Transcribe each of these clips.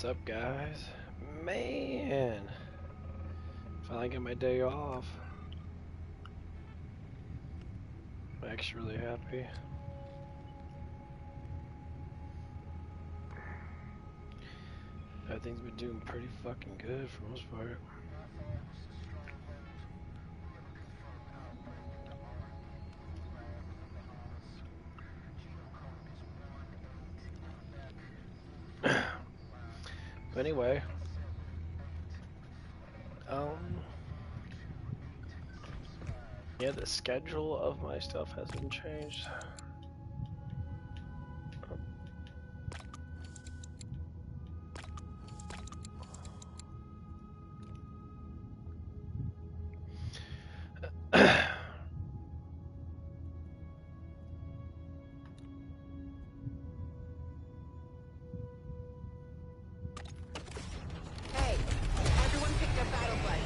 What's up, guys? Man, finally get my day off. I'm actually really happy. Everything's been doing pretty fucking good for the most part. But anyway, yeah, the schedule of my stuff hasn't changed. Hey, everyone pick their battle buddy.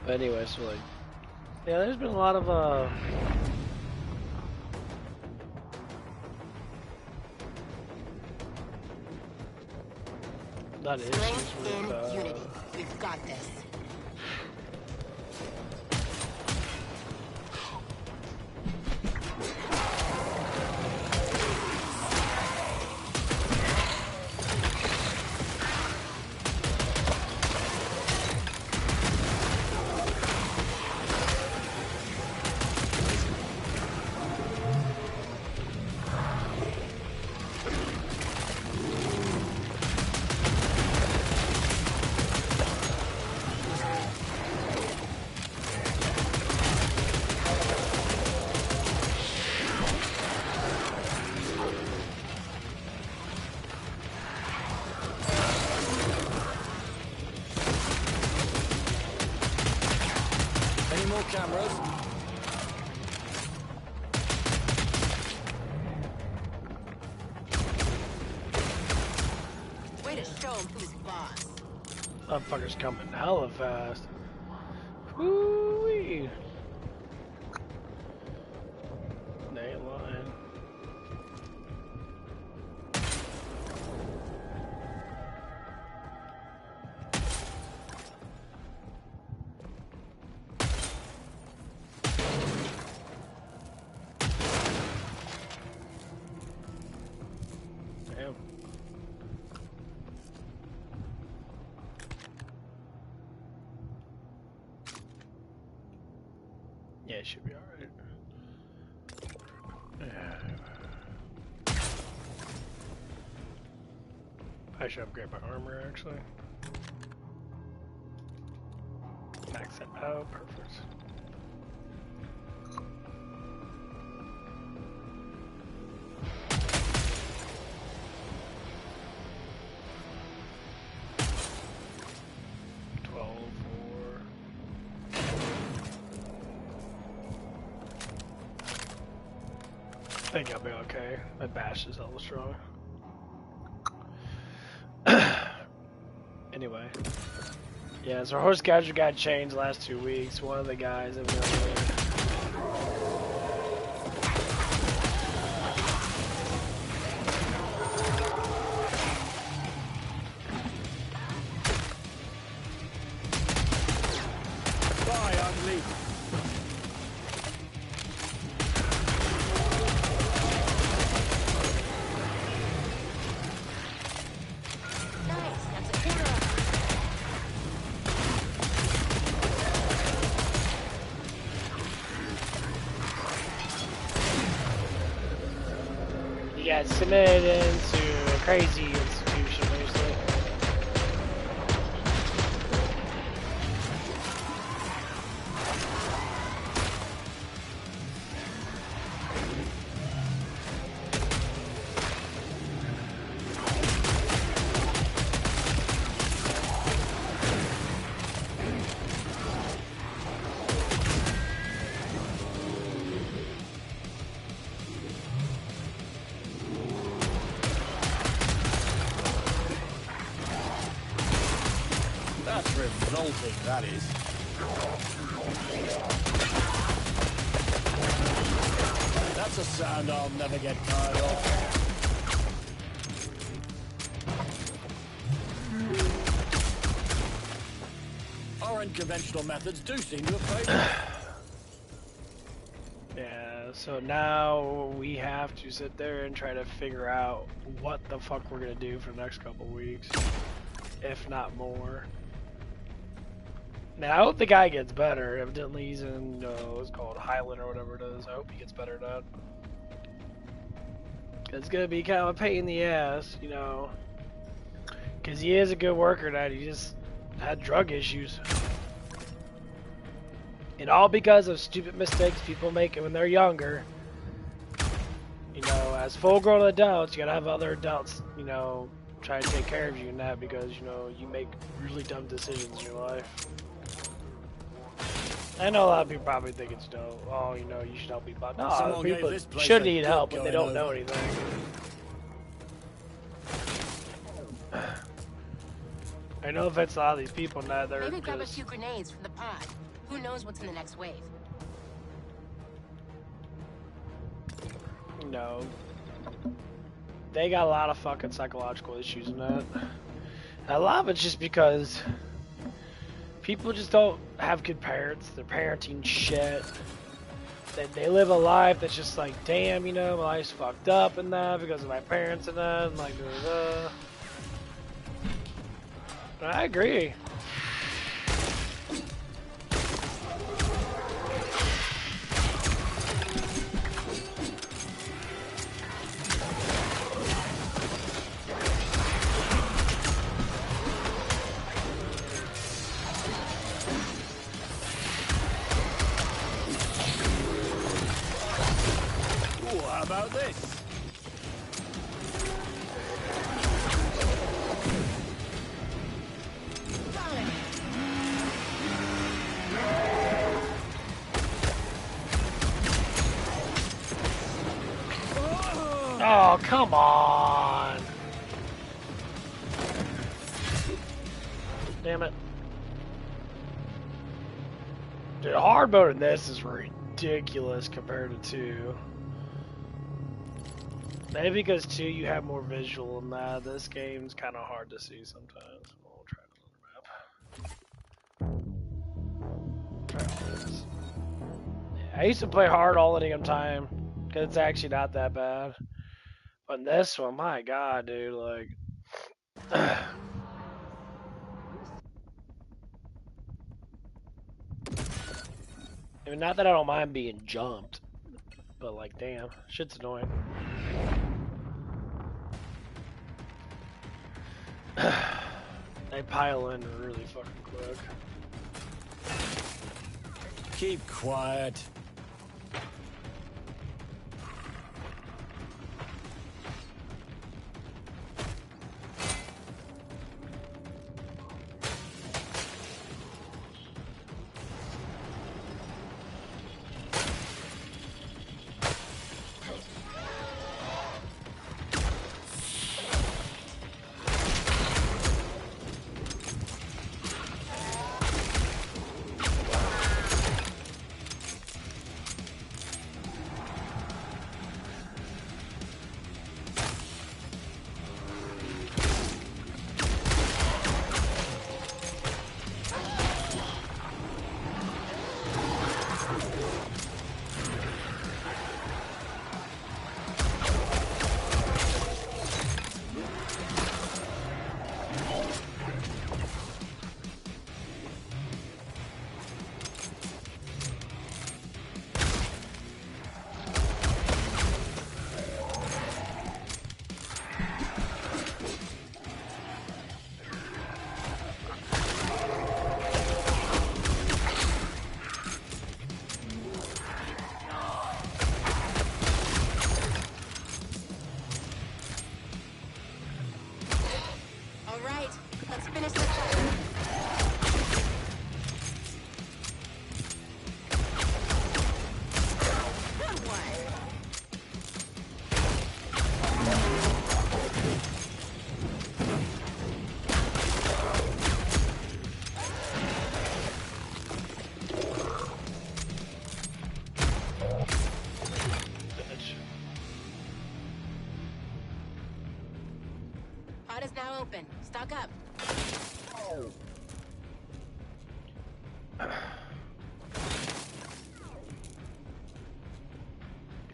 But anyway, so like, yeah, there's been a lot of lot of issues Strength with in unity. We've got this. cameras. Way to show him who's boss. Motherfucker's coming hella fast. Woo-wee. They ain't lying. Damn. Yeah, it should be alright. I should upgrade my armor actually. Max that out, perfect. I think I'll be okay. My bash is hella strong. Anyway. Yeah, so our horse schedule got changed the last 2 weeks. One of the guys have been got submitted into a crazy institution, basically. Revolting, that is. That's a sound I'll never get tired of. Our unconventional methods do seem to have paid off. Yeah, so now we have to sit there and try to figure out what the fuck we're gonna do for the next couple weeks, if not more. Now I hope the guy gets better. Evidently he's in, what's it called, Highland or whatever it is. I hope he gets better at that. It's gonna be kind of a pain in the ass, you know, because he is a good worker. That he just had drug issues. And all because of stupid mistakes people make when they're younger. You know, as full-grown adults, you gotta have other adults, you know, try to take care of you and that because, you know, you make really dumb decisions in your life. I know a lot of people probably think it's dope. Oh, you know, you should help people. No, people should need help when they don't know anything. I know if it's a lot of these people now, they're Maybe just... grab a few grenades from the pod. Who knows what's in the next wave? No. They got a lot of fucking psychological issues in that. And a lot of it's just because people just don't have good parents. They're parenting shit. They live a life that's just like, damn, you know, my life's fucked up and that because of my parents and that. And like, I agree. How about this? Oh, come on. Damn it. Dude, hard mode in this is ridiculous compared to 2. Maybe because 2 you have more visual than that. This game's kind of hard to see sometimes. We'll try another map. Try this. Yeah, I used to play hard all the damn time because it's actually not that bad. But in this one, my god, dude, like... I mean, not that I don't mind being jumped, but like, damn, shit's annoying. They pile in really fucking quick. Keep quiet. is now open. Stock up.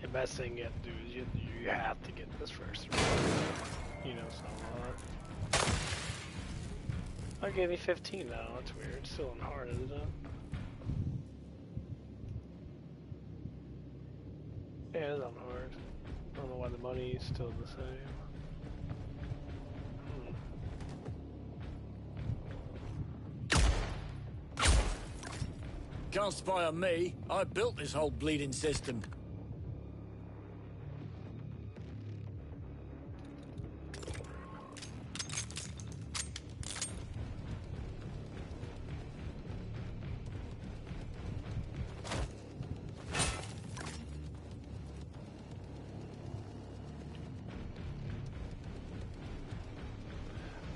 The best thing you have to do is you have to get this first. You know, so I gave me 15 now. That's weird. It's still on hard, isn't it? Yeah, it's on hard. I don't know why the money is still the same. Can't spy on me. I built this whole bleeding system.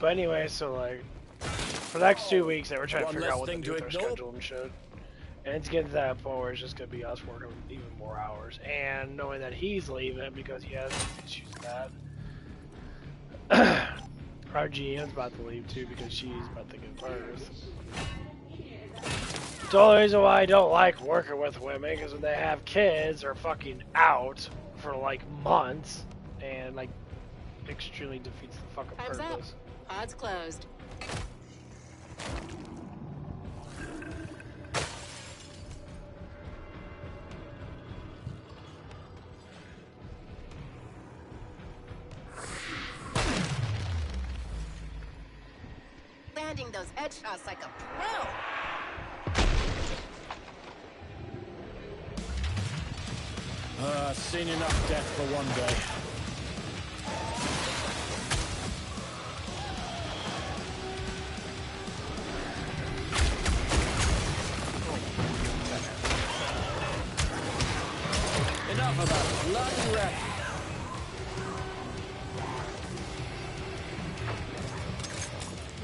But anyway, so like, for the next 2 weeks, they were trying to One figure less out what to thing do with to their ignore. schedule and shit. And it's getting to that point where it's just going to be us working even more hours. And knowing that he's leaving because he has issues with that. Our GM's about to leave too because she's about to give birth. It's the only reason why I don't like working with women, because when they have kids, they're fucking out for like months. And like, extremely defeats the fucking Time's up. purpose. Pod's closed. Landing those headshots like a pro. Seen enough death for one day. Enough of that bloody wreck.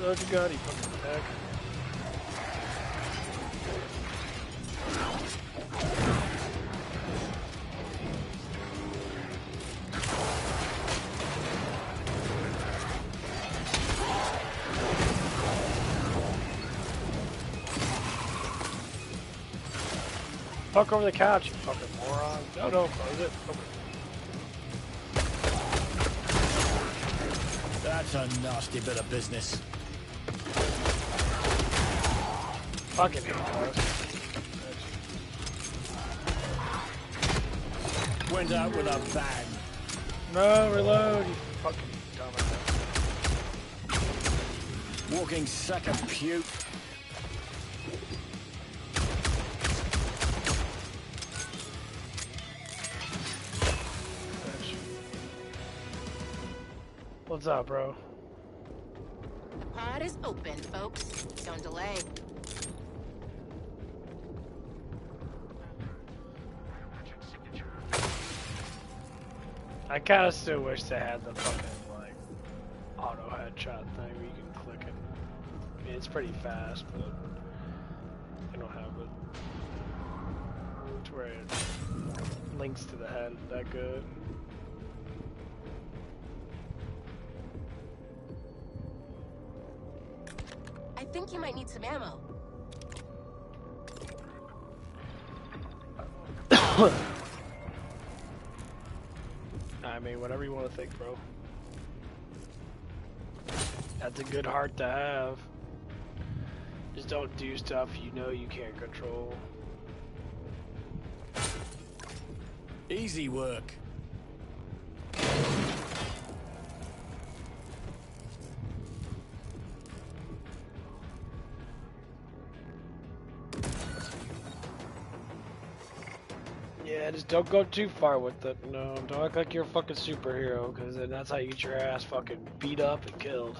Oh, you got it, fucking back. Fuck over the couch, you fucking moron. No, no, close it. Okay. That's a nasty bit of business. Fucking hate those. Went out with a bang. No, reload, you fucking dumbass. Walking sack of puke. What's up, bro? The pod is open, folks. Don't delay. I kind of still wish they had the fucking, like, auto headshot thing where you can click it. I mean, it's pretty fast, but they don't have it. It's where it links to the head that good. I think you might need some ammo. I mean, whatever you want to think, bro. That's a good heart to have. Just don't do stuff you know you can't control. Easy work. Yeah, just don't go too far with it. No, don't act like you're a fucking superhero, because then that's how you get your ass fucking beat up and killed.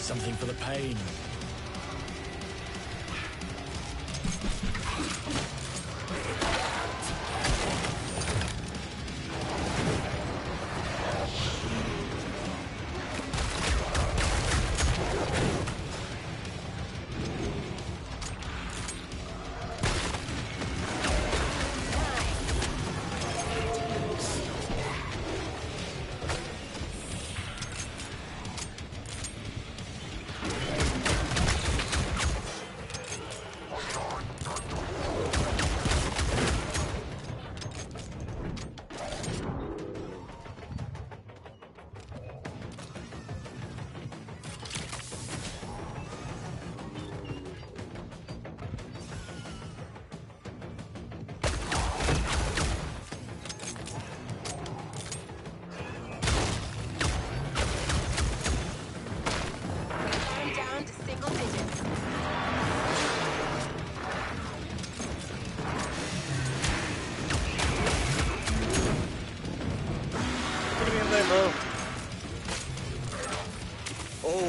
Something for the pain.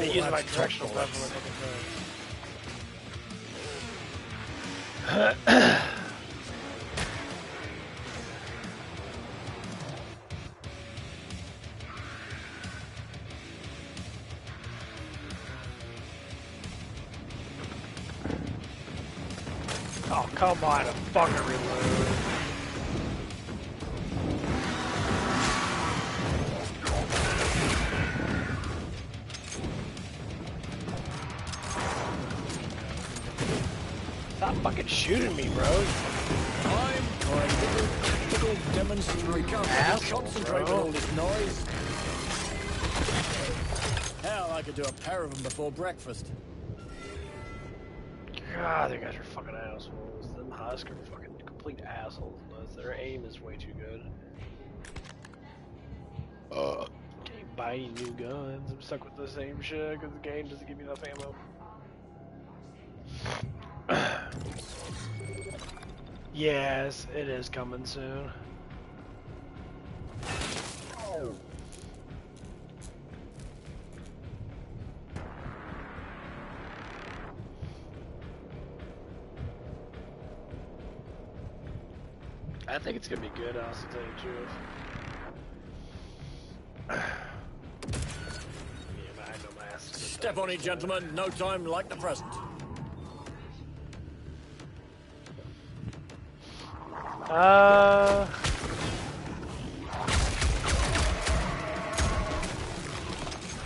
Use my directional weapon like oh, come on, a fucking reload. Stop fucking shooting me, bro. I'm going to demonstrate. Concentrate on all this noise. Hell, I could do a pair of them before breakfast. God, you guys are fucking assholes. Them Husk are fucking complete assholes. Their aim is way too good. Can't buy any new guns. I'm stuck with the same shit because the game doesn't give me enough ammo. Yes, it is coming soon. I think it's gonna be good, I'll tell you the truth. Yeah, I know my ass. Step on it, gentlemen. No time like the present.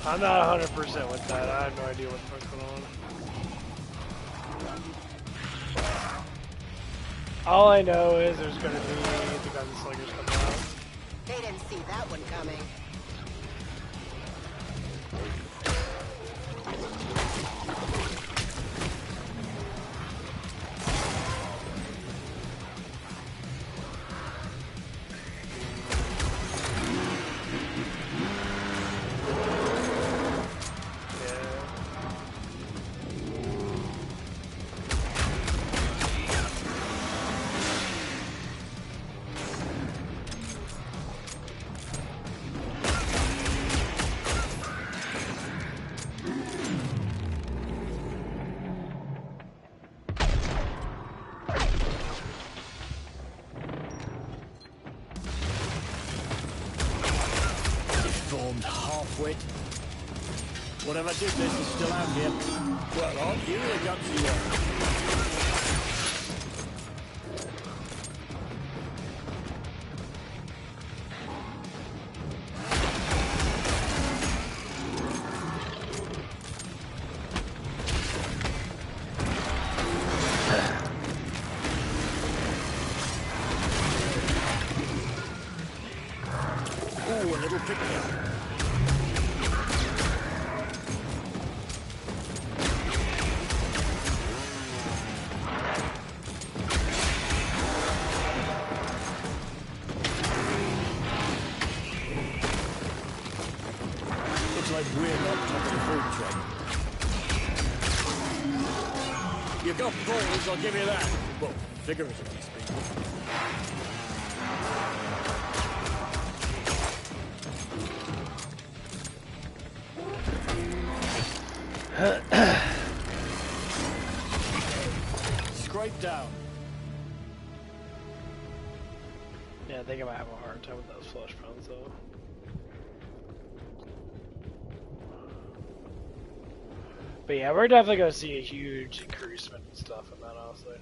I'm not 100% with that. I have no idea what the fuck's going on. All I know is there's gonna be the gunslingers coming out. They didn't see that one coming. Half-wit. Whatever did this is still out here. Well, aren't you the gutsy one? Ooh, a little picture. Like we're not top of the food chain. You've got balls, I'll give you that. Well, figuratively speaking. Scrape down. Yeah, I think I might have a hard time with those flush pounds though. But yeah, we're definitely gonna see a huge increasement in stuff in that, honestly.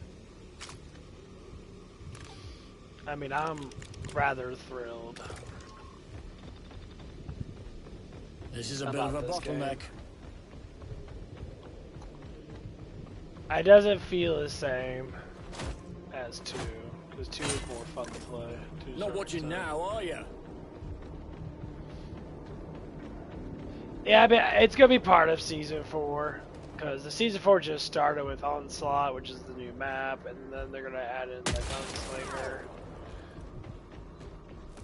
I mean, I'm rather thrilled. This is a bit of a bottleneck. It doesn't feel the same as 2, because 2 is more fun to play. Not watching now, are you? Yeah, I mean, it's gonna be part of Season 4, because the Season 4 just started with Onslaught, which is the new map, and then they're gonna add in like Gunslinger.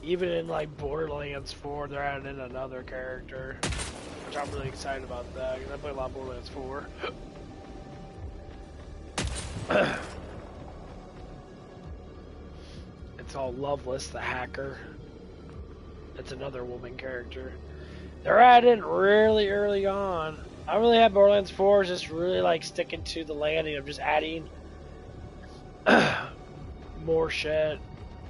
Even in like Borderlands 4, they're adding in another character, which I'm really excited about that, because I play a lot of Borderlands 4. It's all Loveless, the hacker. It's another woman character. They're adding really early on. I really have Borderlands 4 just really like sticking to the landing of just adding more shit.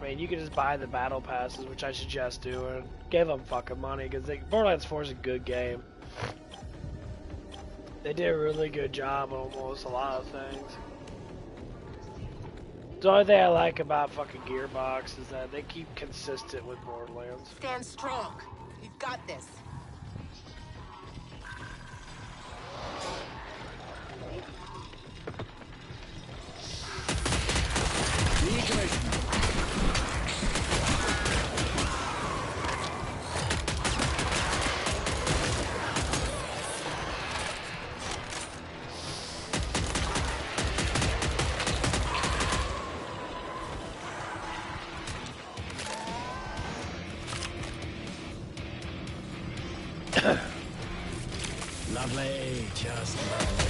I mean, you can just buy the battle passes, which I suggest doing. Give them fucking money, because Borderlands 4 is a good game. They did a really good job on almost a lot of things. The only thing I like about fucking Gearbox is that they keep consistent with Borderlands. Stand strong. You've got this. Decommission. Lovely, just lovely.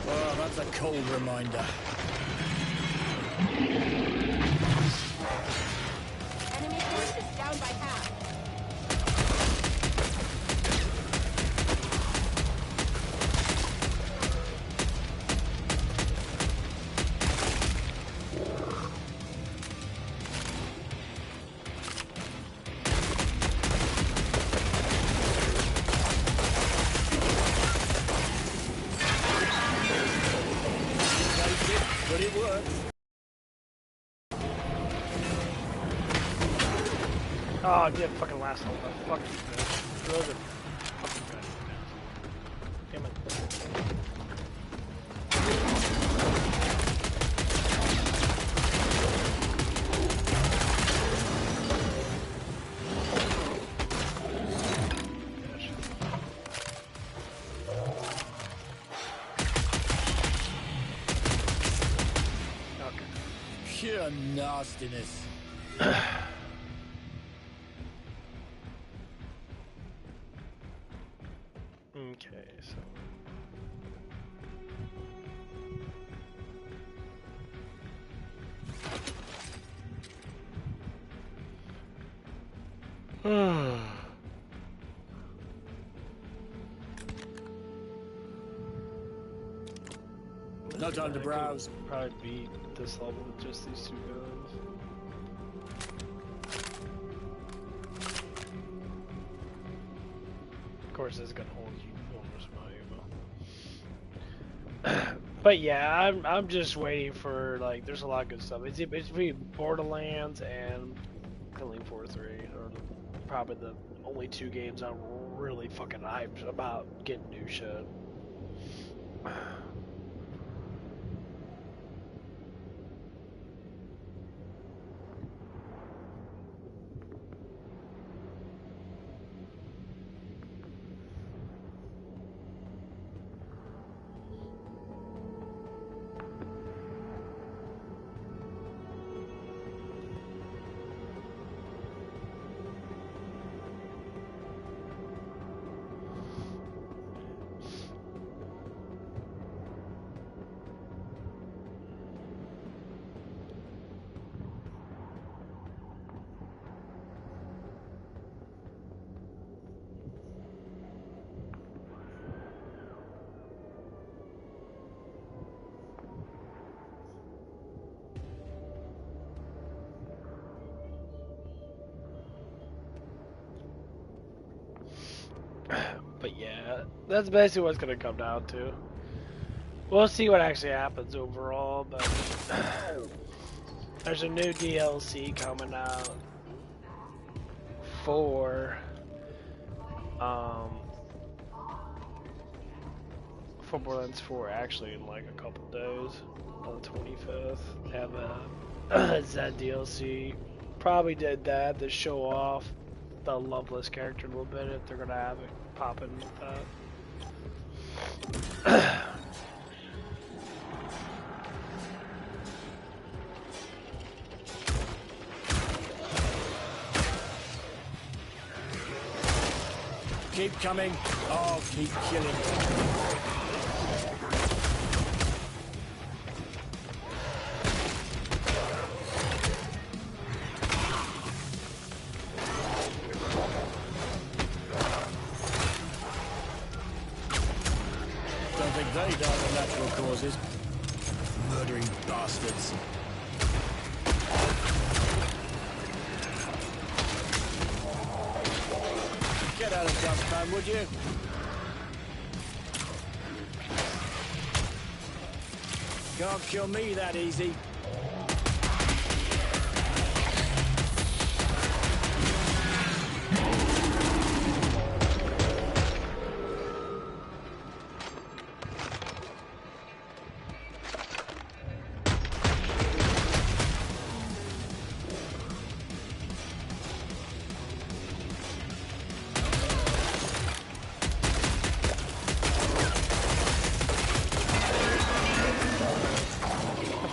Oh, that's a cold reminder. Enemy force is down by half. But it works. Oh, it didn't fucking last long enough. Fuck you, bitch. Throw the fucking gun. Damn it. Okay. Pure nastiness. Okay, so. No time to browse. Probably beat this level with just these 2 guns. Of course, it's gonna hold you almost valuable. But yeah, I'm just waiting for, like, there's a lot of good stuff. It's between Borderlands and KillingFloor 3 are probably the only 2 games I'm really fucking hyped about getting new shit. But yeah, that's basically what it's gonna come down to. We'll see what actually happens overall, but there's a new DLC coming out for Borderlands 4 actually in like a couple days on the 25th. They have a Zed DLC. Probably did that to show off the Loveless character a little bit if they're gonna have it popping with that. Keep coming. I'll keep killing. Don't think they died of natural causes. Murdering bastards. Get out of dustpan, would you? Can't kill me that easy.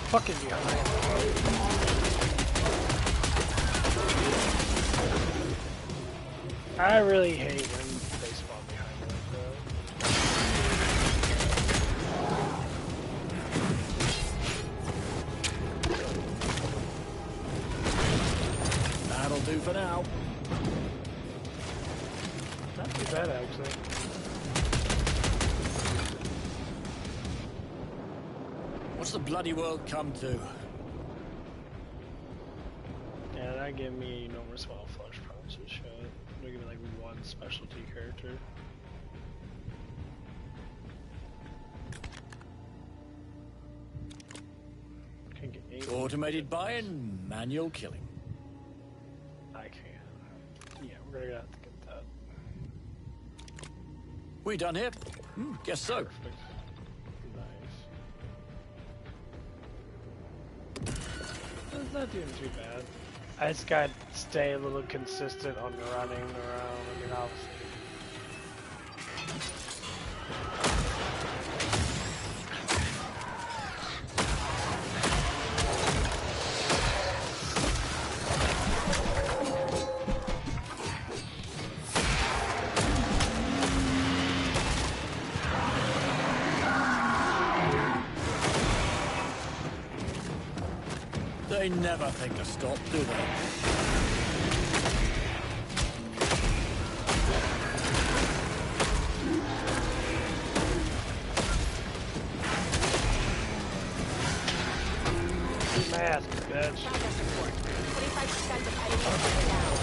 Fucking behind. I really hate when they spawn behind me like that. That'll do for now. Not too bad actually. What's the bloody world come to? Yeah, that gave me no more small flesh promises shit. They'll give me like one specialty character. Can't get anything. Automated buying, manual killing. I can't. Yeah, we're gonna have to get that. We done here? Guess so. Perfect. It's not doing too bad. I just gotta stay a little consistent on running around. I mean, obviously. They never think to stop, do they? Keep my ass, bitch. 25% of enemies down.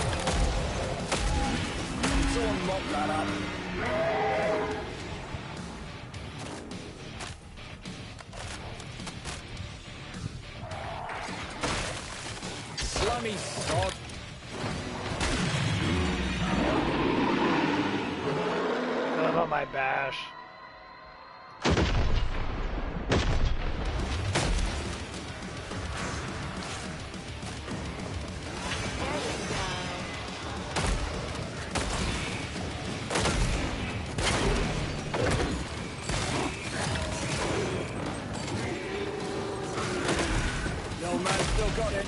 Someone mop that up. Slummy sod. What about my bash? No man still got it.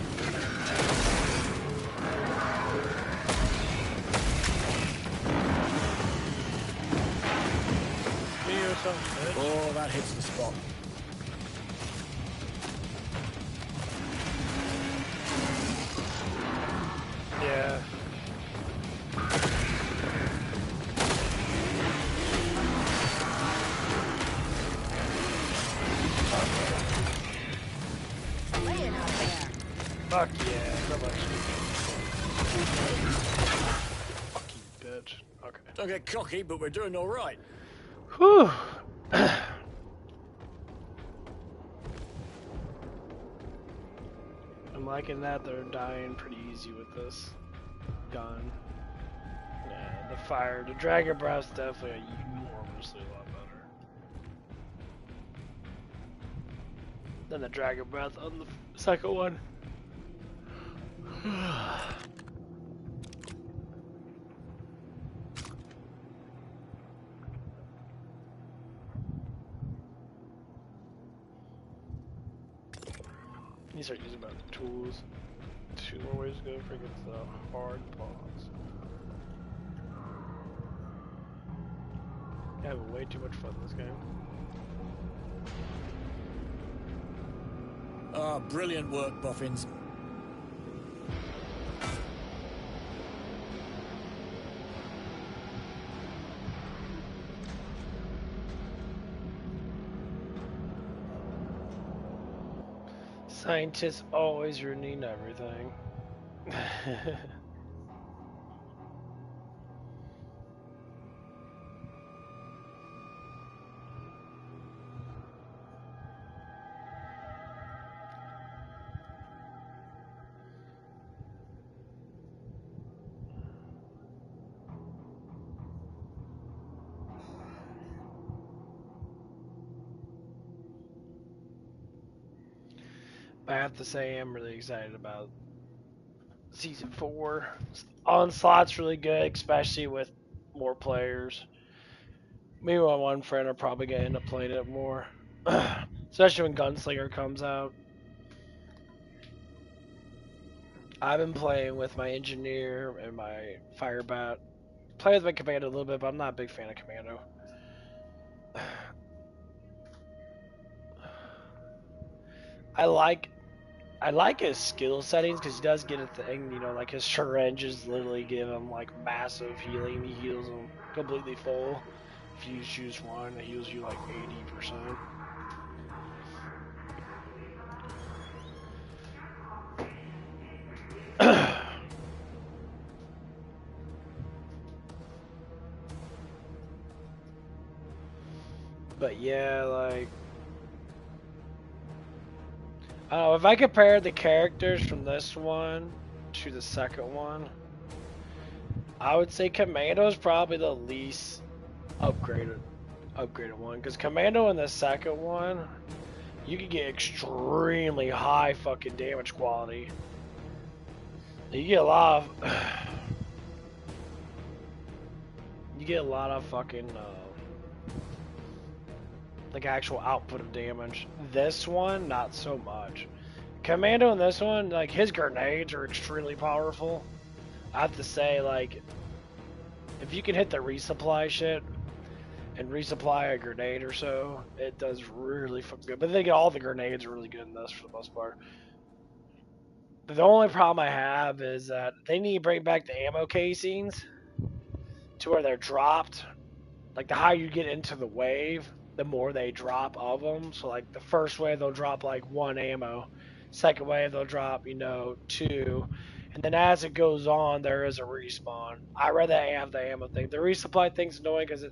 Oh, that hits the spot. Yeah. Laying out there. Fuck yeah, so much. Fuck you, bitch. Okay. Don't get cocky, but we're doing all right. Whew. I'm liking that they're dying pretty easy with this gun. Yeah, the Dragon Breath's definitely enormously a lot better than the Dragon Breath on the second one. You start using about the tools. 2 more ways to go for against the hard pause. I'm having way too much fun in this game. Ah, brilliant work, Boffins. Scientists always ruining everything. I have to say I'm really excited about Season 4. Onslaught's really good, especially with more players. Me and my one friend are probably going to end up playing it more. Especially when Gunslinger comes out. I've been playing with my Engineer and my Firebat. Play with my Commando a little bit, but I'm not a big fan of Commando. I like his skill settings because he does get a thing, you know, like his syringes literally give him like massive healing. He heals them completely full. If you choose one, it heals you like 80%. But yeah, like, if I compare the characters from this one to the second one, I would say Commando is probably the least upgraded one. Because Commando in the second one, you can get extremely high fucking damage quality. You get a lot of fucking like actual output of damage. This one, not so much. Commando in this one, like his grenades are extremely powerful. I have to say, like, if you can hit the resupply shit and resupply a grenade or so, it does really fucking good. But I think all the grenades are really good in this for the most part. But the only problem I have is that they need to bring back the ammo casings to where they're dropped. Like, the higher you get into the wave, the more they drop of them. So, like, the first wave, they'll drop, like, 1 ammo. Second wave, they'll drop, 2. And then as it goes on, there is a respawn. I'd rather have the ammo thing. The resupply thing's annoying because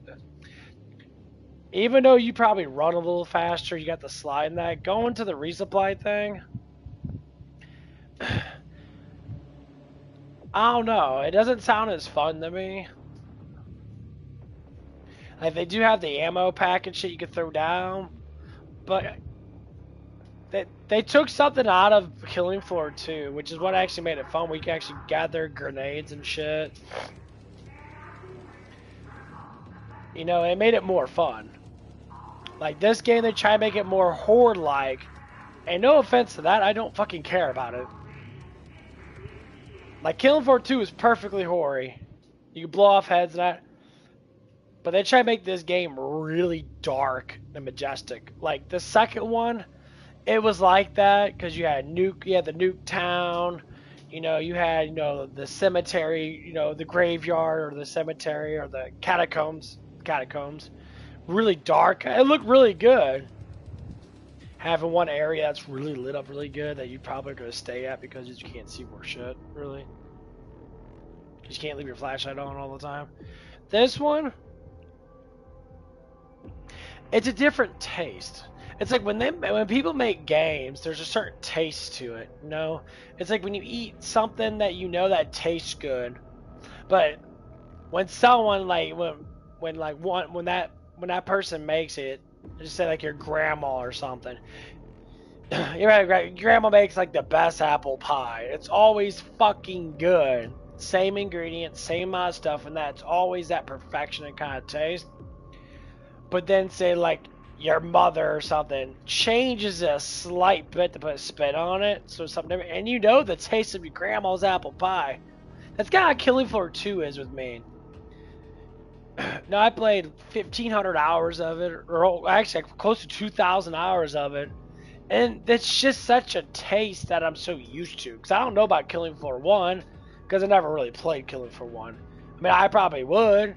even though you probably run a little faster, you got the slide in that. Going to the resupply thing, I don't know. It doesn't sound as fun to me. Like, they do have the ammo pack and shit you can throw down, but they took something out of KillingFloor 2, which is what actually made it fun. We can actually gather grenades and shit. It made it more fun. Like, this game, they try to make it more horde-like, and no offense to that, I don't fucking care about it. Like, KillingFloor 2 is perfectly hoary. You can blow off heads and that. But they try to make this game really dark and majestic. Like, the second one, it was like that because you had the nuke town. You had, the cemetery, the graveyard or the cemetery or the catacombs. Really dark. It looked really good. Having one area that's really lit up really good that you probably are going to stay at because you can't see more shit, really. Because you can't leave your flashlight on all the time. This one, it's a different taste. It's like when people make games, there's a certain taste to it. You know, it's like when you eat something that you know that tastes good, but when someone like when that person makes it, just say like your grandma or something. Your grandma makes like the best apple pie. It's always fucking good. Same ingredients, same amount of stuff, and that's always that perfection and kind of taste. But then say like your mother or something changes a slight bit to put a spin on it, so something different, and you know the taste of your grandma's apple pie. That's kind of how Killing Floor 2 is with me. Now I played 1,500 hours of it, or actually close to 2,000 hours of it, and it's just such a taste that I'm so used to. Because I don't know about Killing Floor 1, because I never really played Killing Floor 1. I mean, I probably would.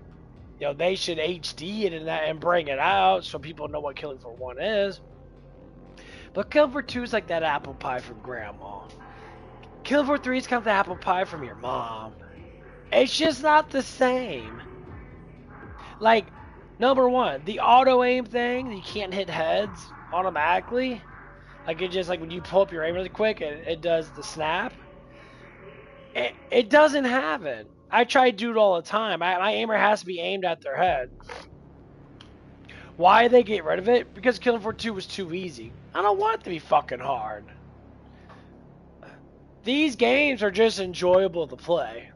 You know, they should HD it and bring it out so people know what Killing Floor 1 is. But Killing Floor 2 is like that apple pie from grandma. Killing Floor 3 is kind of the apple pie from your mom. It's just not the same. Like, number one, the auto aim thing, you can't hit heads automatically. Like, it just, like, when you pull up your aim really quick, it does the snap. It doesn't have it. I try to do it all the time. My aimer has to be aimed at their head. Why they get rid of it? Because Killing Floor 2 was too easy. I don't want it to be fucking hard. These games are just enjoyable to play.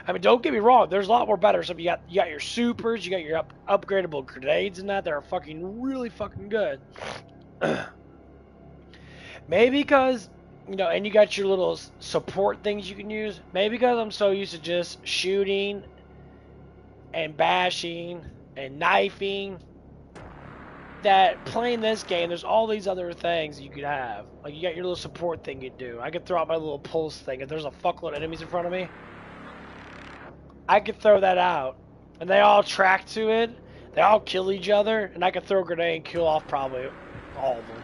I mean, don't get me wrong. There's a lot more better stuff. You got your supers, you got your upgradable grenades and that are fucking really fucking good. Maybe because, you know, and you got your little support things you can use. Maybe because I'm so used to just shooting and bashing and knifing that playing this game, there's all these other things you could have. Like, you got your little support thing you do. I could throw out my little pulse thing. If there's a fuckload of enemies in front of me, I could throw that out. And they all track to it. They all kill each other. And I could throw a grenade and kill off probably all of them.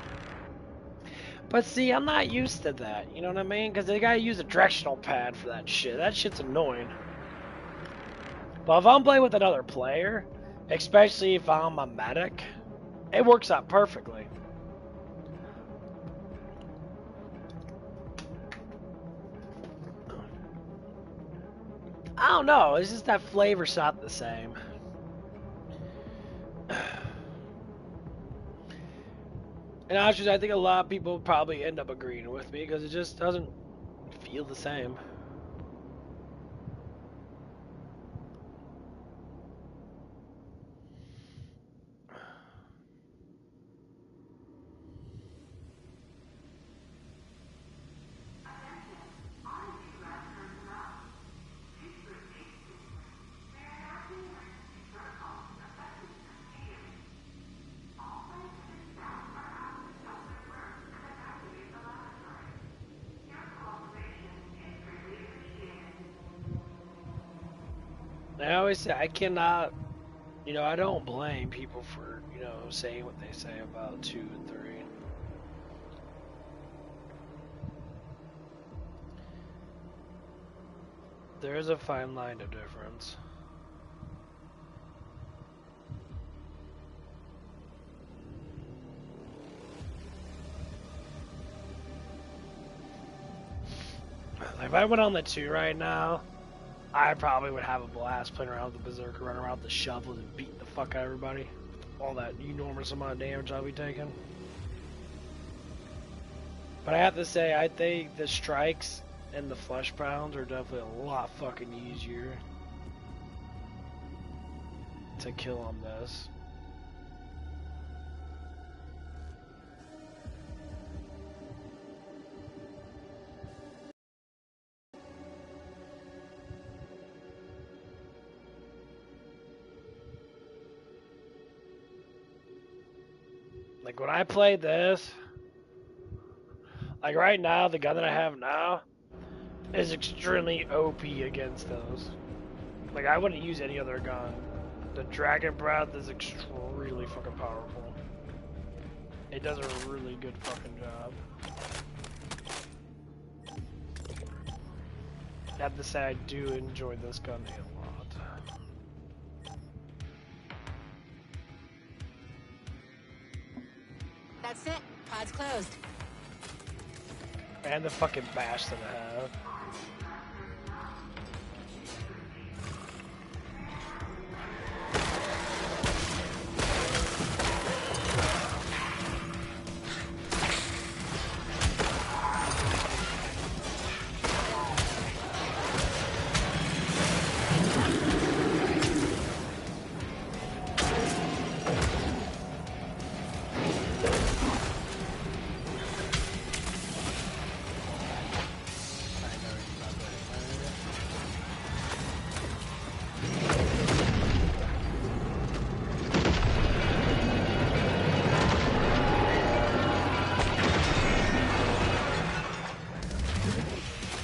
But see, I'm not used to that. You know what I mean? Because they gotta use a directional pad for that shit. That shit's annoying. But if I'm playing with another player, especially if I'm a medic, it works out perfectly. I don't know. It's just that flavor's not the same. And honestly, I think a lot of people probably end up agreeing with me because it just doesn't feel the same. I always say I cannot, you know, I don't blame people for, you know, saying what they say about 2 and 3. There is a fine line of difference. Like if I went on the 2 right now, I probably would have a blast playing around with the Berserker, running around with the shovels and beating the fuck out of everybody. All that enormous amount of damage I'll be taking. But I have to say, I think the strikes and the flesh pounds are definitely a lot fucking easier to kill on this. Like when I played this, like right now, the gun that I have now is extremely OP against those. Like I wouldn't use any other gun. The Dragon Breath is extremely fucking powerful. It does a really good fucking job. I have to say I do enjoy this gun a lot. That's it. Pod's closed. And the fucking bash that I have.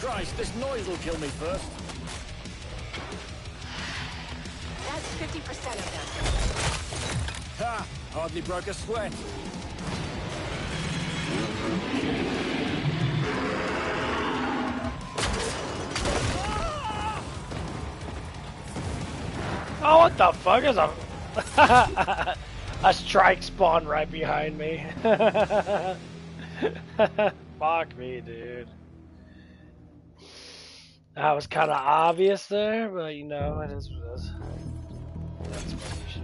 Christ, this noise will kill me first. That's 50% of them. Ha! Hardly broke a sweat. Oh, what the fuck is a a strike spawn right behind me? Fuck me, dude. That was kind of obvious there, but you know, it is what it is. That's funny shit.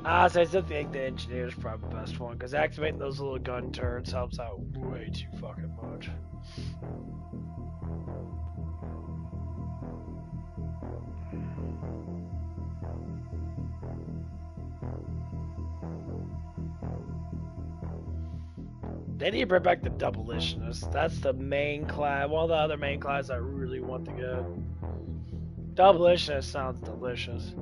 Honestly, I still think the engineer is probably the best one, because activating those little gun turrets helps out way too fucking much. They need to bring back the Doublicious. That's the main class, one of the other main classes I really want to get. Doublicious sounds delicious.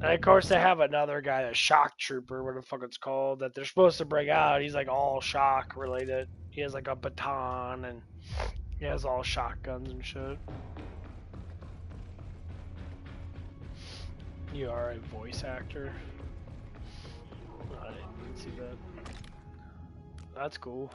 And of course they have another guy, a shock trooper, what the fuck it's called, that they're supposed to bring out. He's like all shock related. He has like a baton and he has all shotguns and shit. You are a voice actor? I didn't even see that. That's cool.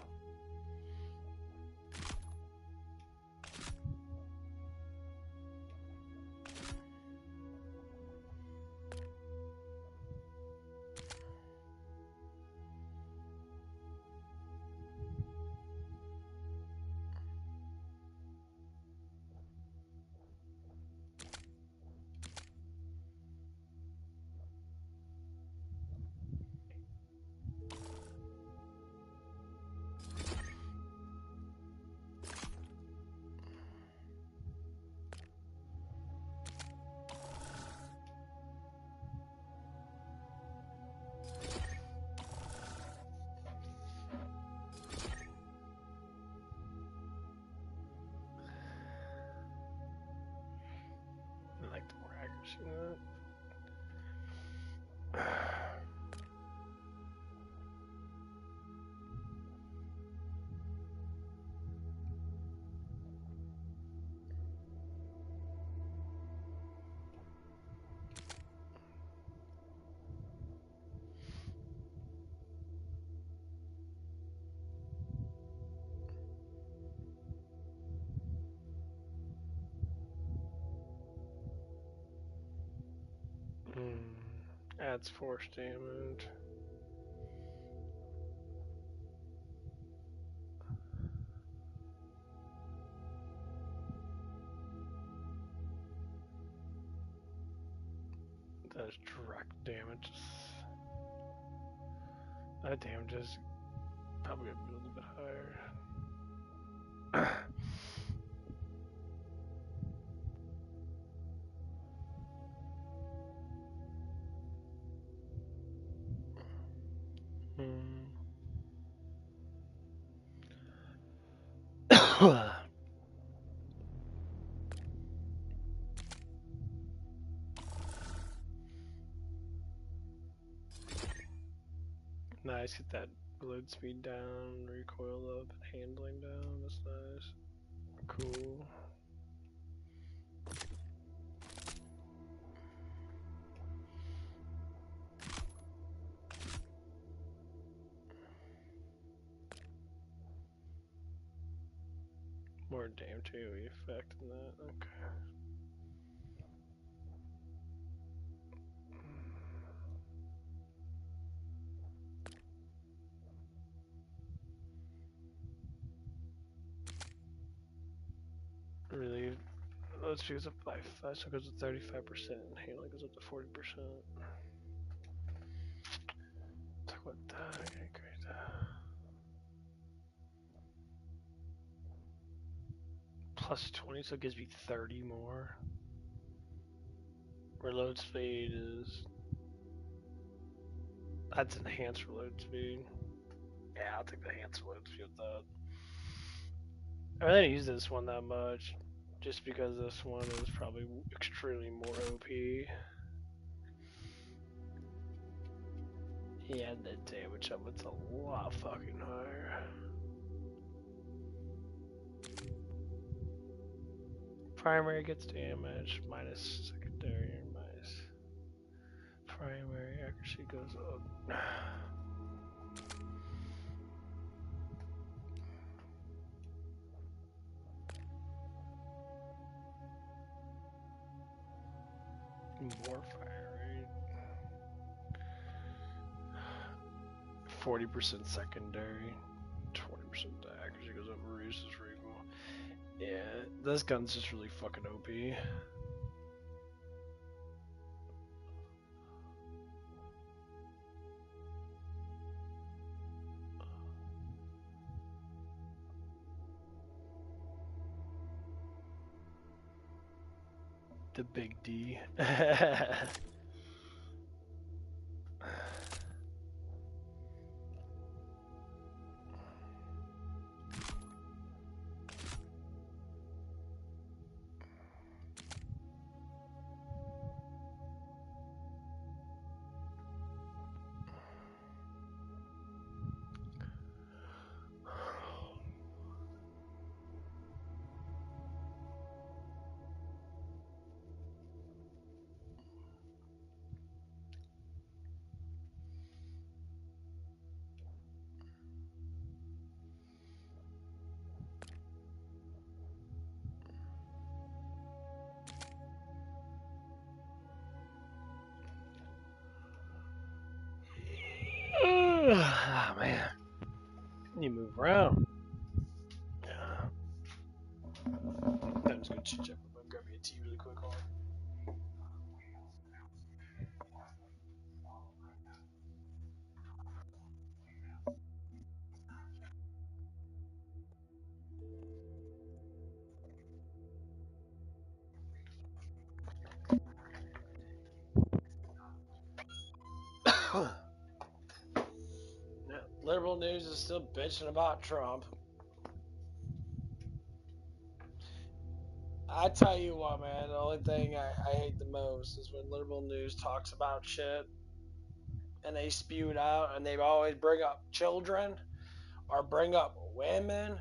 I like the more accuracy in that. Adds force damage. Does direct damage. That damage is probably gonna be a little bit higher. Nice, get that load speed down, recoil up, handling down, that's nice. Cool. More damage AoE effect than that. Okay. Really, let's choose up by 5, so it goes to 35%, and healing goes up to 40%. Talk about that. Okay, great. Plus 20, so it gives me 30 more. Reload speed is. That's enhanced reload speed. Yeah, I'll take the enhanced reload speed with that. I really didn't use this one that much, just because this one is probably extremely more OP. Yeah, the damage of it's a lot fucking higher. Primary gets damage, minus secondary, minus primary accuracy goes up. More fire rate. 40% secondary, 20% accuracy goes up. Reduces recoil. Yeah, this gun's just really fucking OP. The big D. Oh man, you move around. Yeah. I'm just gonna chit chat. I'm gonna grab me a tea really quick. Hold on. Yeah, liberal news is still bitching about Trump. I tell you what, man, the only thing I hate the most is when liberal news talks about shit and they spew it out and they always bring up children or bring up women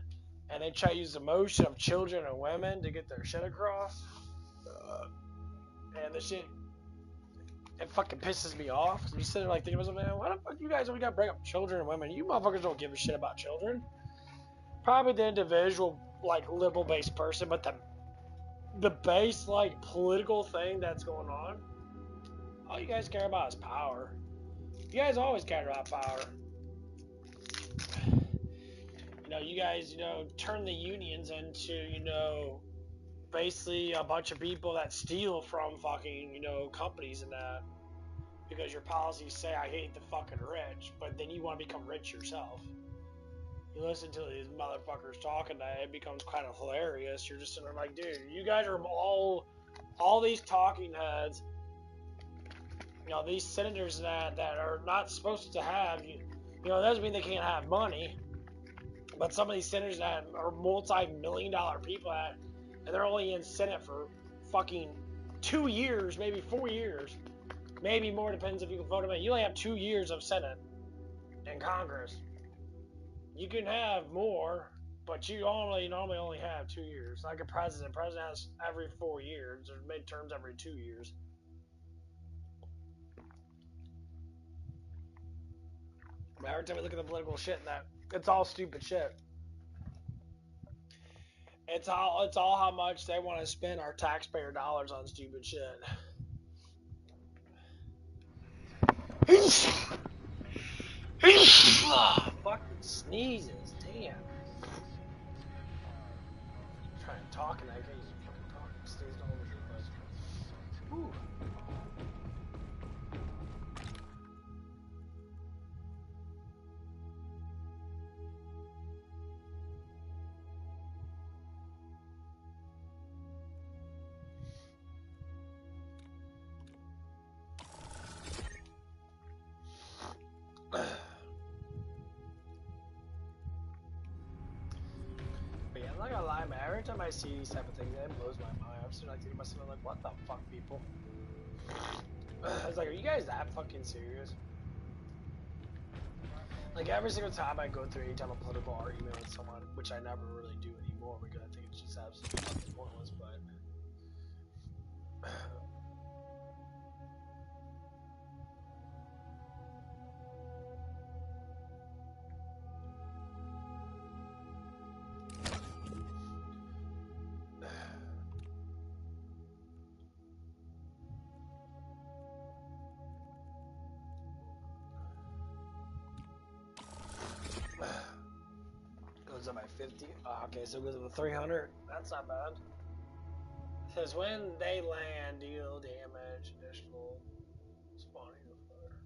and they try to use the emotion of children and women to get their shit across. And the shit, it fucking pisses me off. You sit there like thinking to myself, man, why the fuck you guys only gotta bring up children and women? You motherfuckers don't give a shit about children. Probably the individual, like, liberal based person, but the base, like, political thing that's going on, all you guys care about is power. You guys always cared about power. You know, you guys, turn the unions into, basically a bunch of people that steal from fucking, companies and that. Because your policies say I hate the fucking rich, but then you want to become rich yourself. You listen to these motherfuckers talking, that it becomes kind of hilarious. You're just sitting there like, dude, you guys are all these talking heads. These senators that are not supposed to have, that doesn't mean they can't have money. But some of these senators that are multi-million-dollar people and they're only in Senate for fucking 2 years, maybe 4 years, maybe more, depends if you can vote them in. You only have 2 years of Senate and Congress. You can have more, but you normally only have 2 years. Like a president. President has every 4 years. There's midterms every 2 years. Every time we look at the political shit and that, it's all stupid shit. It's all how much they want to spend our taxpayer dollars on stupid shit. Fucking sneezes, damn. I'm trying to talk and I can't even fucking talk. I'm sneezing all over the place. Whew. But yeah, I'm not gonna lie, man. Every time I see these type of things, it blows my mind. I'm sitting like thinking to myself, like, what the fuck, people? I was like, are you guys that fucking serious? Like every single time I go through any type of political argument with someone, which I never really do anymore because I think it's just absolutely fucking pointless, but goes up by 50. Oh, okay, so it goes up to 300. That's not bad. It says when they land, deal damage, additional spawning of fire.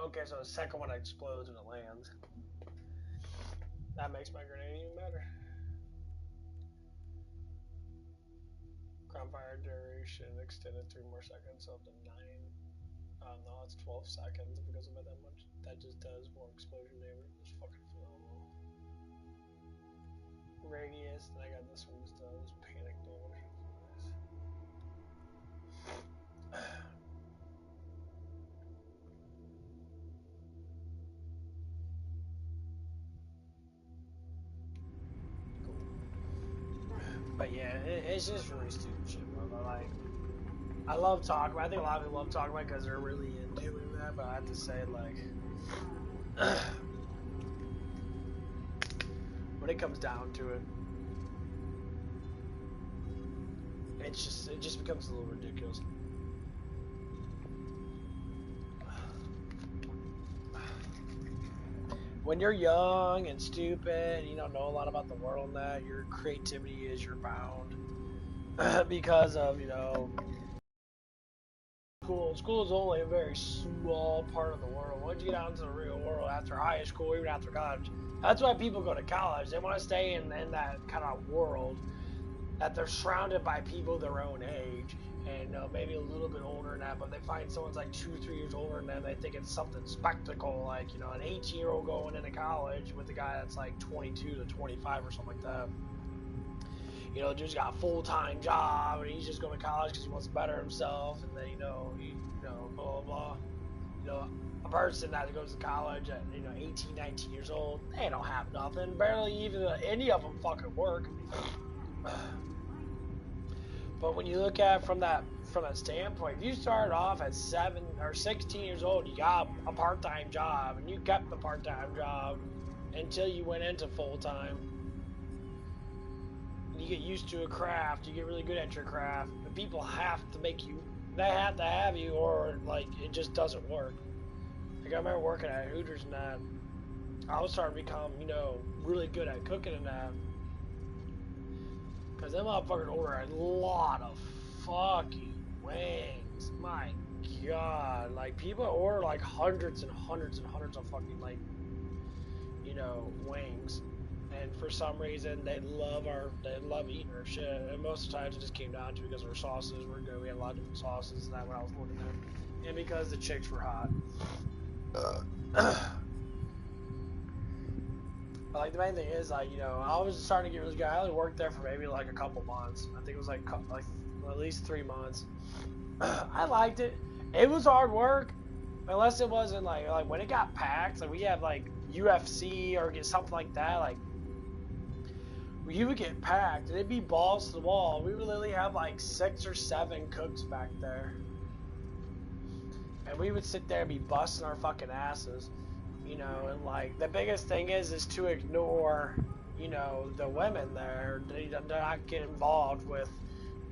Okay, so the second one explodes when it lands. That makes my grenade even better. Ground fire duration extended 3 more seconds, up to 9. No, it's 12 seconds if it goes by that much. That just does more explosion damage. It's fucking phenomenal. Radius, and I got this one just does panic damage. But yeah, it's just really stupid shit, bro. Like, I love talking. I think a lot of people love talking about it because they're really into doing that. But I have to say, like, when it comes down to it, it just becomes a little ridiculous. When you're young and stupid, you don't know a lot about the world and that, your creativity is your bound because of, school is only a very small part of the world. Once you get out into the real world after high school, even after college, that's why people go to college. They want to stay in that kind of world that they're surrounded by people their own age and maybe a little bit older than that, but they find someone's like 2-3 years older than them. They think it's something spectacle, like an 18-year-old going into college with a guy that's like 22 to 25 or something like that. Dude's got a full-time job and he's just going to college because he wants to better himself, and then blah blah blah. A person that goes to college at 18, 19 years old, they don't have nothing, barely even any of them fucking work. But when you look at it from that standpoint, if you started off at 7 or 16 years old, you got a part-time job, and you kept the part-time job until you went into full-time. You get used to a craft, you get really good at your craft, and people have to they have to have you, or like it just doesn't work. Like I remember working at Hooters and that, I was starting to become, really good at cooking and that. Because them motherfuckers order a lot of fucking wings. My God. Like, people order like hundreds and hundreds and hundreds of fucking, like, wings. And for some reason, they love eating our shit. And most of the times it just came down to because our sauces were good. We had a lot of different sauces and that when I was working there. And because the chicks were hot. But like the main thing is, like, I was starting to get really good. I only worked there for maybe like a couple months. I think it was like at least 3 months. I liked it. It was hard work, unless it wasn't like when it got packed. Like we have like UFC or get something like that. Like you would get packed and it'd be balls to the wall. We would literally have like 6 or 7 cooks back there, and we would sit there and be busting our fucking asses. you know, and like the biggest thing is to ignore, you know, the women there. They not get involved with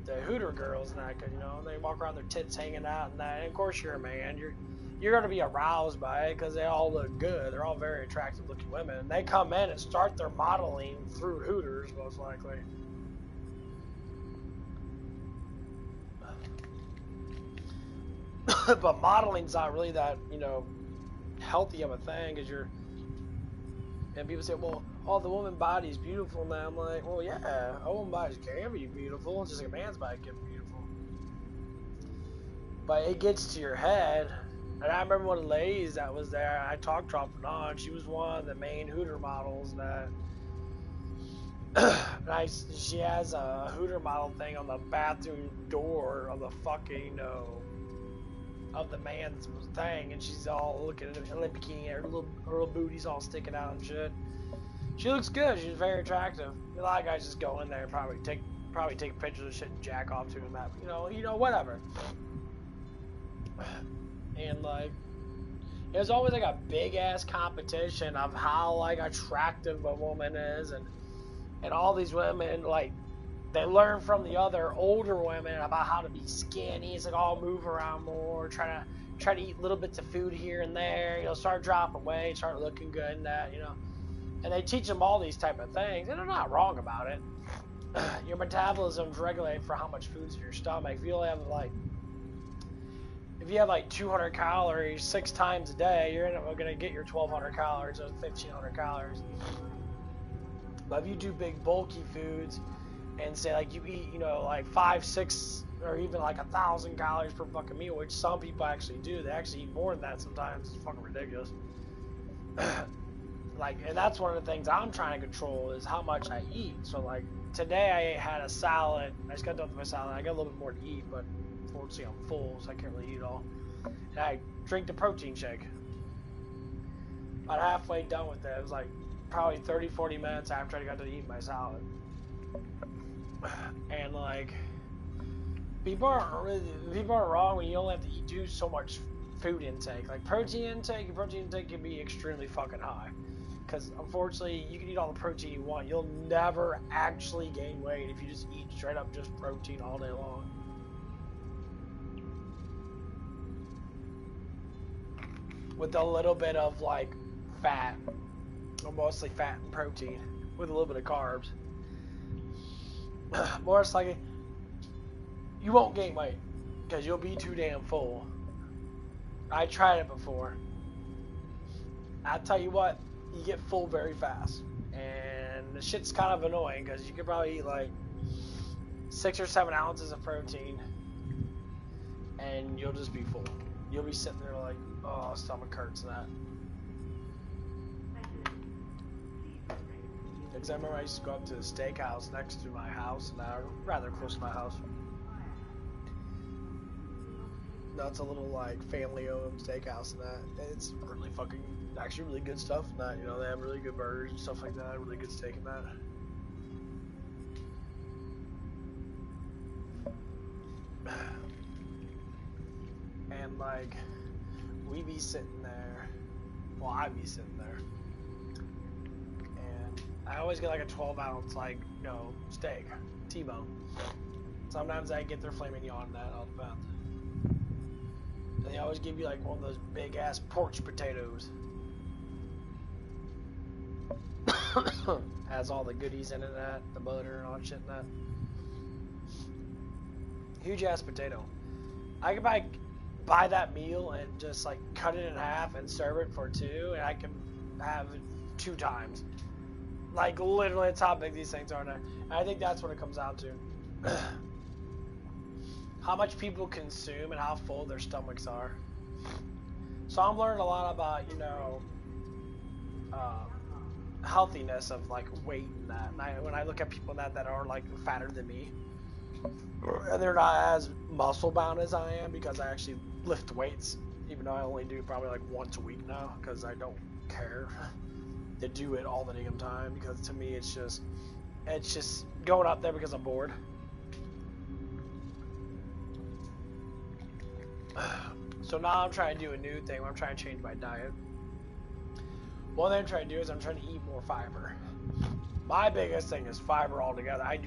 the Hooter girls and that, 'cause, you know, they walk around their tits hanging out and that. And of course, you're a man. You're gonna be aroused by it because they all look good. They're all very attractive looking women. And they come in and start their modeling through Hooters, most likely. But modeling's not really that, you know, healthy of a thing, because and people say, well, oh, the woman body's beautiful now. I'm like, well, yeah, a woman body can be beautiful, just like a man's body can be beautiful. But it gets to your head. And I remember one of the ladies that was there, I talked to her off and on. She was one of the main Hooter models that she has a Hooter model thing on the bathroom door of the fucking, you know, of the man's thing, and she's all looking at her bikini, her little booty's all sticking out and shit. She looks good. She's very attractive. A lot of guys just go in there and probably take pictures of shit and jack off to them. That, you know, whatever. And like, there's always like a big ass competition of how like attractive a woman is, and all these women, like, they learn from the other older women about how to be skinny. It's like, all move around more, try to eat little bits of food here and there, you know, start dropping weight, start looking good and that, you know. And they teach them all these type of things, and they're not wrong about it. Your metabolism's regulated for how much food's in your stomach. If you have like 200 calories 6 times a day, you're gonna get your 1,200 calories or 1,500 calories. But if you do big bulky foods, and say like you eat, you know, like 5, 6, or even like 1,000 calories per fucking meal, which some people actually do. They actually eat more than that sometimes. It's fucking ridiculous. Like, and that's one of the things I'm trying to control, is how much I eat. So like today I had a salad. I just got done with my salad. I got a little bit more to eat, but unfortunately I'm full, so I can't really eat it all. And I drink the protein shake. About halfway done with it. It was like probably 30-40 minutes after I got to eat my salad. And like, people aren't wrong when you only have to do so much food intake. Like your protein intake can be extremely fucking high, because unfortunately you can eat all the protein you want, you'll never actually gain weight if you just eat straight up just protein all day long. With a little bit of like fat, or mostly fat and protein, with a little bit of carbs. More likely, you won't gain weight because you'll be too damn full. I tried it before. I'll tell you what, you get full very fast, and the shit's kind of annoying because you could probably eat like 6 or 7 ounces of protein, and you'll just be full. You'll be sitting there like, oh, stomach hurts and that. Because I remember I used to go up to the steakhouse next to my house, and rather close to my house. No, it's a little like family-owned steakhouse, and that it's really fucking actually really good stuff. And that, you know, they have really good burgers and stuff like that. Really good steak and that. And like, we be sitting there. Well, I be sitting there. I always get like a 12-ounce, like, you know, steak, T-bone. Sometimes I get their filet mignon on that, all depends. And they always give you like one of those big ass porch potatoes. Has all the goodies in it, that the butter and all that shit in that. Huge ass potato. I could buy that meal and just like cut it in half and serve it for 2, and I can have it 2 times. Like, literally, it's how big these things are now. And I think that's what it comes out to. How much people consume and how full their stomachs are. So I'm learning a lot about, you know, healthiness of, like, weight and that. And when I look at people that are, like, fatter than me, and they're not as muscle-bound as I am, because I actually lift weights, even though I only do probably, like, once a week now, because I don't care to do it all the damn time, because to me it's just going up there because I'm bored. So now I'm trying to do a new thing where I'm trying to change my diet. One thing I'm trying to do is I'm trying to eat more fiber. My biggest thing is fiber altogether. I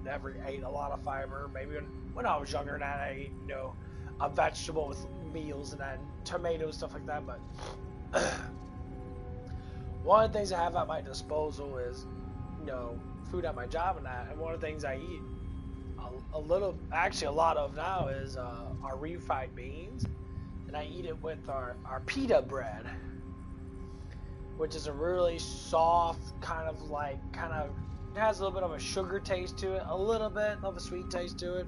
never ate a lot of fiber. Maybe when I was younger and I ate, you know, a vegetable with meals and that, tomatoes, stuff like that. But one of the things I have at my disposal is, you know, food at my job and that. And one of the things I eat a lot of now is our refried beans. And I eat it with our pita bread, which is a really soft kind of it has a little bit of a sugar taste to it, a little bit of a sweet taste to it.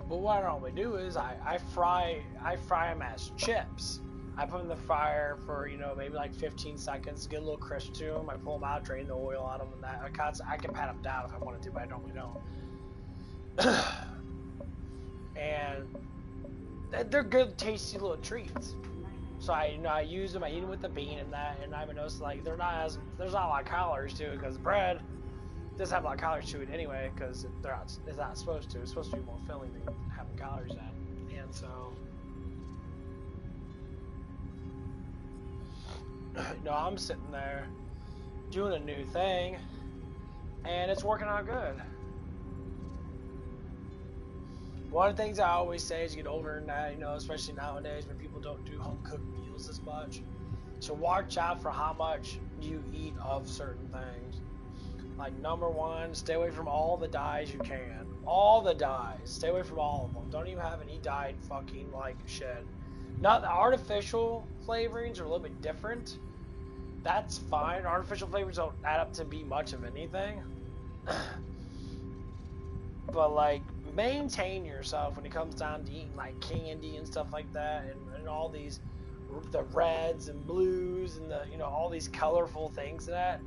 But what I normally do is I fry them as chips. I put them in the fryer for, you know, maybe like 15 seconds to get a little crisp to them. I pull them out, drain the oil out of them, and that. I can pat them down if I wanted to, but I normally don't. And they're good, tasty little treats. So I use them. I eat them with the bean and that. And I've noticed like there's not a lot of calories to it because bread doesn't have a lot of calories to it anyway because it's not supposed to. It's supposed to be more filling than having calories in it. And so, you know, I'm sitting there doing a new thing, and it's working out good. One of the things I always say as you get older than that, you know, especially nowadays when people don't do home cooked meals as much, so watch out for how much you eat of certain things. Like number one, stay away from all the dyes you can. All the dyes. Stay away from all of them. Don't even have any dyed fucking like shit. Not the artificial flavorings are a little bit different. That's fine. Artificial flavors don't add up to be much of anything. But like, maintain yourself when it comes down to eating like candy and stuff like that, and all these, the reds and blues and the, you know, all these colorful things that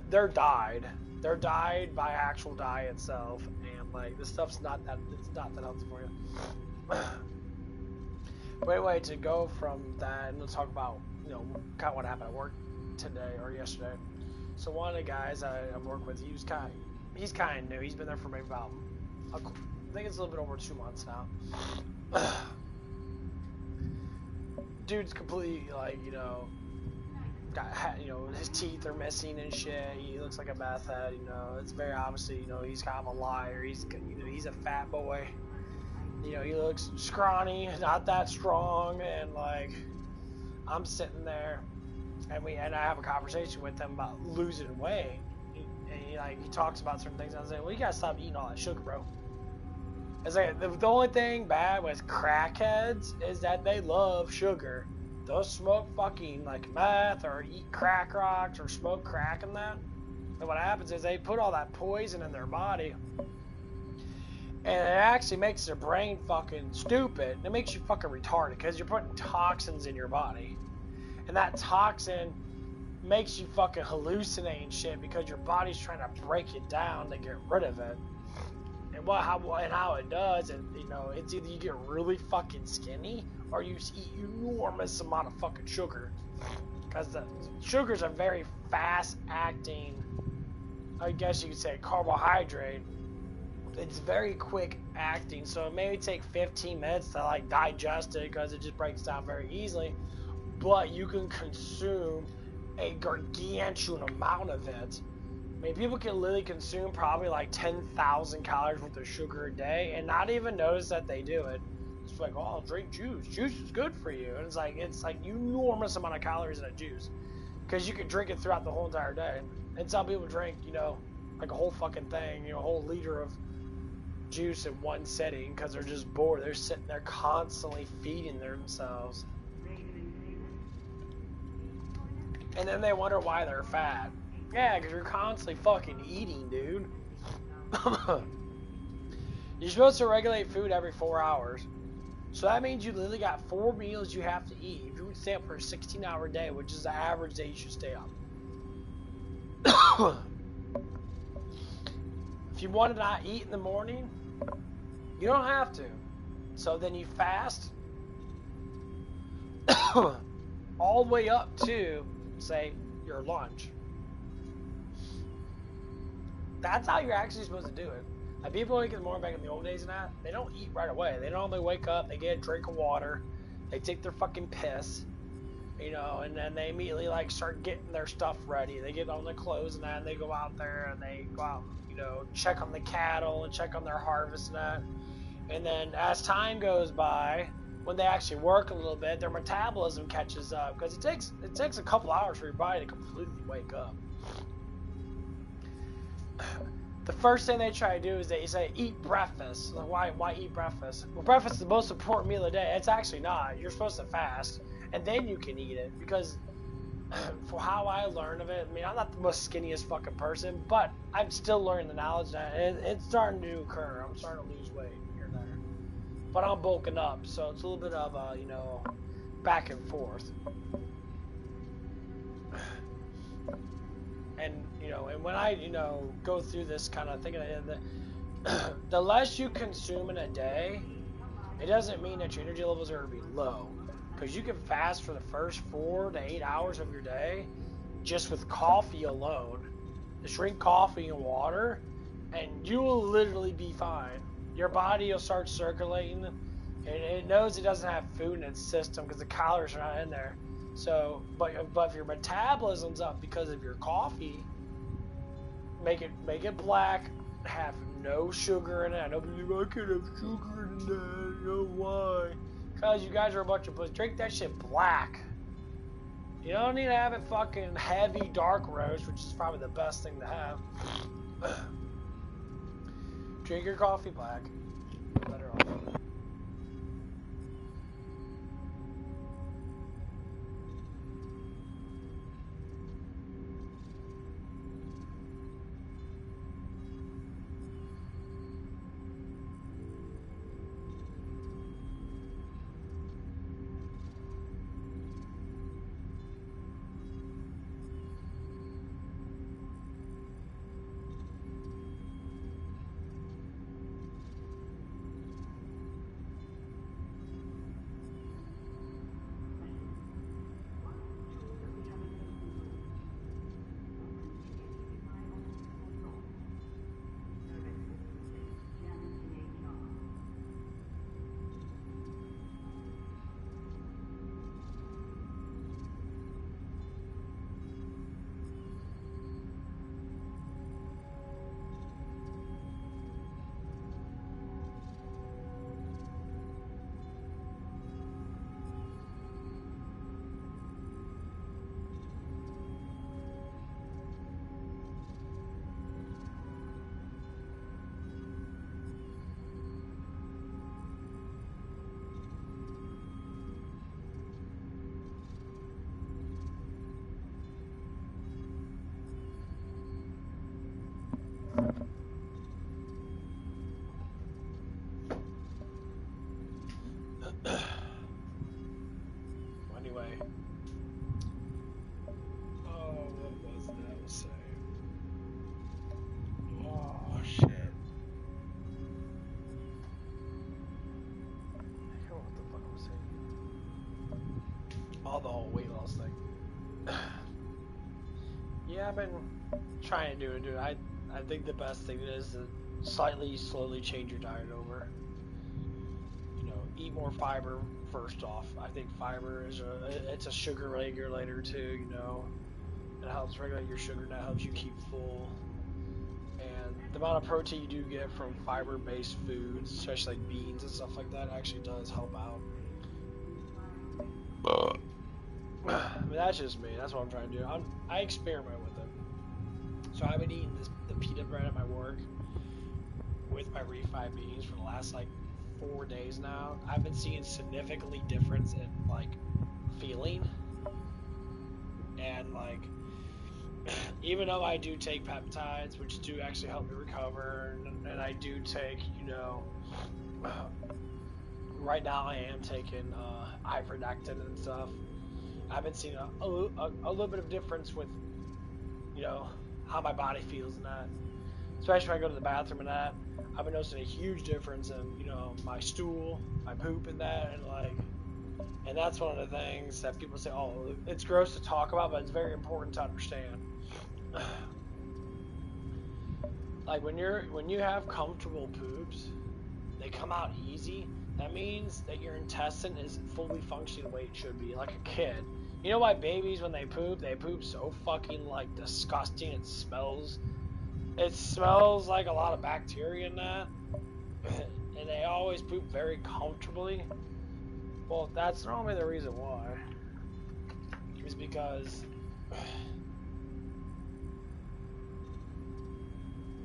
they're dyed by actual dye itself, and like this stuff's not that healthy for you. But anyway, to go from that, and let's talk about, you know, kind of what happened at work today or yesterday. So one of the guys I work with, he's kind of new. He's been there for maybe about, I think it's a little bit over 2 months now. Dude's completely like, you know, you know, his teeth are missing and shit. He looks like a meth head. You know, it's very obviously, you know, he's kind of a liar. He's, you know, he's a fat boy. You know, he looks scrawny, not that strong, and like, I'm sitting there, and I have a conversation with him about losing weight. And he talks about certain things. And I was like, well, you gotta stop eating all that sugar, bro. It's like the only thing bad with crackheads is that they love sugar. They'll smoke fucking like meth or eat crack rocks or smoke crack and that. And what happens is they put all that poison in their body, and it actually makes their brain fucking stupid. It makes you fucking retarded because you're putting toxins in your body, and that toxin makes you fucking hallucinate and shit because your body's trying to break it down to get rid of it. And how it does, and you know, it's either you get really fucking skinny or you eat enormous amount of fucking sugar, because the sugars are very fast acting, I guess you could say, carbohydrate. It's very quick acting, so it may take 15 minutes to like digest it because it just breaks down very easily, but you can consume a gargantuan amount of it. I mean, people can literally consume probably like 10,000 calories worth of sugar a day and not even notice that they do it. It's like, oh, I'll drink juice. Juice is good for you. And it's like enormous amount of calories in a juice because you can drink it throughout the whole entire day. And some people drink, you know, like a whole fucking thing, you know, a whole liter of juice in one sitting because they're just bored. They're sitting there constantly feeding themselves. And then they wonder why they're fat. Yeah, because you're constantly fucking eating, dude. You're supposed to regulate food every 4 hours. So that means you literally got 4 meals you have to eat. If you would stay up for a 16-hour day, which is the average day you should stay up. If you want to not eat in the morning, you don't have to. So then you fast all the way up to, say, your lunch. That's how you're actually supposed to do it. Like people wake in the morning back in the old days and that, they don't eat right away. They normally wake up, they get a drink of water, they take their fucking piss, you know, and then they immediately like start getting their stuff ready. They get on their clothes and that, and they go out there and they go out, you know, check on the cattle and check on their harvest and that. And then as time goes by, when they actually work a little bit, their metabolism catches up because it takes a couple hours for your body to completely wake up. The first thing they try to do is they say eat breakfast. Like, why eat breakfast? Well, breakfast is the most important meal of the day. It's actually not. You're supposed to fast, and then you can eat it. Because for how I learned of it, I mean, I'm not the most skinniest fucking person, but I'm still learning the knowledge that it's starting to occur. I'm starting to lose weight here and there, but I'm bulking up, so it's a little bit of a, you know, back and forth. And, you know, and when I, you know, go through this kind of thing, the less you consume in a day, it doesn't mean that your energy levels are going to be low. Because you can fast for the first 4 to 8 hours of your day just with coffee alone. Just drink coffee and water, and you will literally be fine. Your body will start circulating, and it knows it doesn't have food in its system because the calories are not in there. So, but if your metabolism's up because of your coffee, make it black, have no sugar in it. I know people I can't have sugar in that. You know why? Because you guys are a bunch of pussies. Drink that shit black. You don't need to have it fucking heavy dark roast, which is probably the best thing to have. Drink your coffee black. Better off. Anyway. Oh, what was that I was saying? Oh, shit. I can't remember what the fuck I was saying. Oh, the whole weight loss thing. Yeah, I've been trying to do it. I think the best thing is to slowly change your diet over. You know, eat more fiber first off. I think fiber is it's a sugar regulator too, you know. It helps regulate your sugar and that helps you keep full. And the amount of protein you do get from fiber-based foods, especially like beans and stuff like that, actually does help out. I mean, that's just me. That's what I'm trying to do. I experiment with it. So I've been eating the pita bread at my work with my refried beans for the last like 4 days now. I've been seeing significantly difference in like feeling, and like even though I do take peptides, which do actually help me recover, and I do take, you know, right now I am taking ivermectin and stuff. I've been seeing a little bit of difference with, you know, how my body feels in that. Especially when I go to the bathroom and that. I've been noticing a huge difference in, you know, my stool, my poop and that, and like, and that's one of the things that people say, oh, it's gross to talk about, but it's very important to understand. Like when you have comfortable poops, they come out easy. That means that your intestine is fully functioning the way it should be, like a kid. You know why babies, when they poop so fucking like disgusting. It smells like a lot of bacteria in that, and they always poop very comfortably. Well, that's normally the reason why. Is because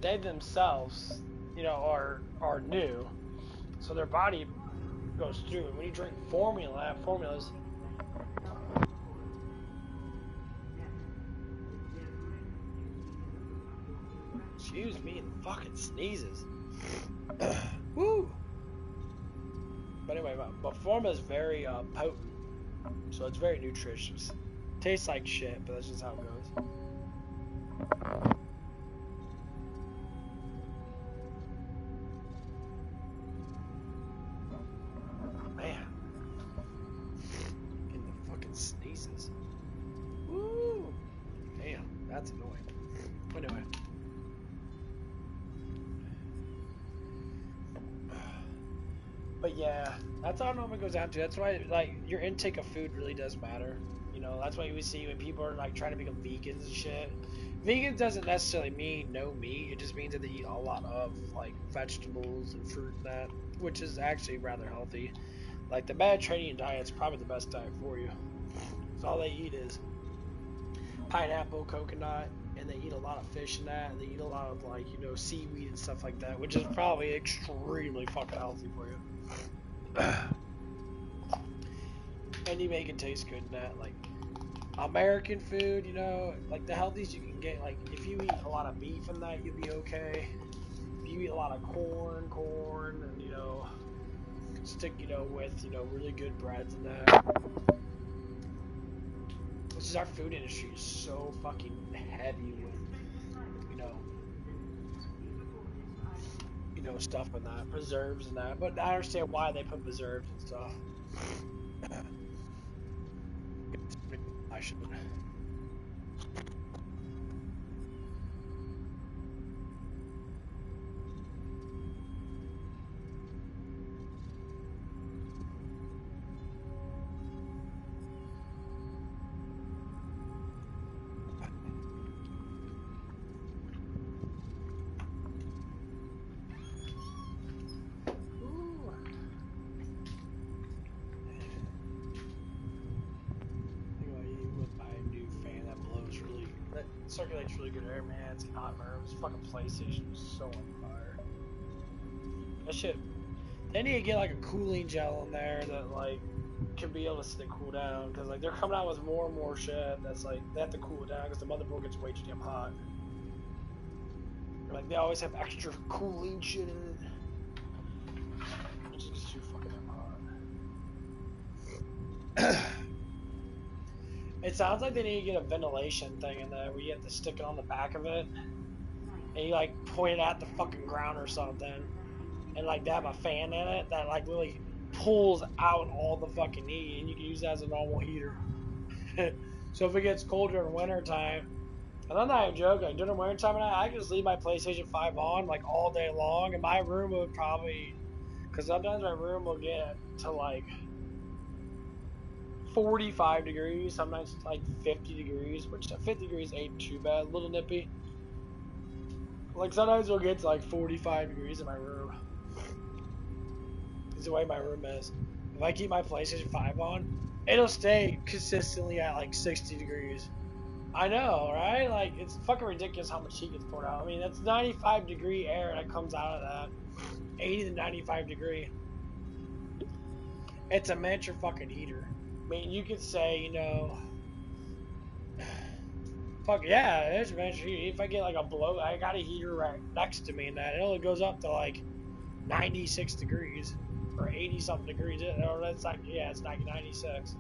they themselves, you know, are new, so their body goes through. And when you drink formulas. Excuse me, and fucking sneezes. Woo! But anyway, but formula is very potent, so it's very nutritious. Tastes like shit, but that's just how it goes. Man, getting the fucking sneezes. Woo! Damn, that's annoying. Anyway. But yeah, that's all it normally goes down to. That's why, like, your intake of food really does matter. You know, that's why we see when people are, like, trying to become vegans and shit. Vegan doesn't necessarily mean no meat. It just means that they eat a lot of, like, vegetables and fruit and that, which is actually rather healthy. Like, the Mediterranean diet's probably the best diet for you. So all they eat is pineapple, coconut, and they eat a lot of fish and that, and they eat a lot of, like, you know, seaweed and stuff like that, which is probably extremely fucking healthy for you. And you make it taste good and that. Like, American food, you know, like the healthiest you can get, like, if you eat a lot of beef and that, you'll be okay. If you eat a lot of corn, and, you know, stick, you know, with, you know, really good breads and that. Which is, our food industry is so fucking heavy with, you know, stuff and that, preserves and that. But I understand why they put preserves and stuff. I should. Circulates really good air, man. It's hot rooms. Fucking PlayStation is so on fire. That shit. They need to get like a cooling gel in there that like can be able to sit and cool down, because like they're coming out with more and more shit that's like they have to cool it down because the motherboard gets way too damn hot. Like they always have extra cooling shit in it. It's just too fucking damn hot. It sounds like they need to get a ventilation thing in there where you have to stick it on the back of it and you like point it at the fucking ground or something, and like they have a fan in it that like really pulls out all the fucking heat, and you can use that as a normal heater. So if it gets cold during winter time, and I'm not even joking, during winter time I can just leave my PlayStation 5 on like all day long, and my room would probably, because sometimes my room will get to like 45 degrees, sometimes like 50 degrees, which 50 degrees ain't too bad, a little nippy. Like sometimes we'll get to like 45 degrees in my room. It's the way my room is. If I keep my PlayStation 5 on, it'll stay consistently at like 60 degrees. I know, right? Like, it's fucking ridiculous how much heat gets poured out. I mean, that's 95 degree air that comes out of that. 80 to 95 degree. It's a miniature fucking heater. I mean, you could say, you know, fuck yeah, it's a miniature heater. If I get like a blow, I got a heater right next to me, and that it only goes up to like 96 degrees or 80 something degrees. Or that's like, yeah, it's like 96.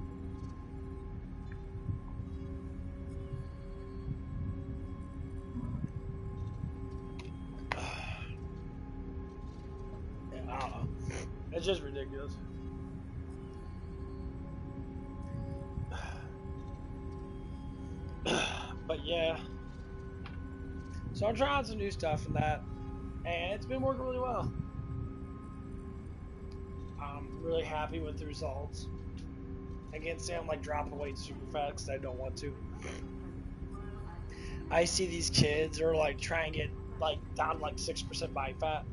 Yeah, I don't know. It's just ridiculous. But yeah. So I'm trying some new stuff in that, and it's been working really well. I'm really happy with the results. I can't say I'm like dropping weight super fast because I don't want to. I see these kids are like trying to get like down to like 6% body fat,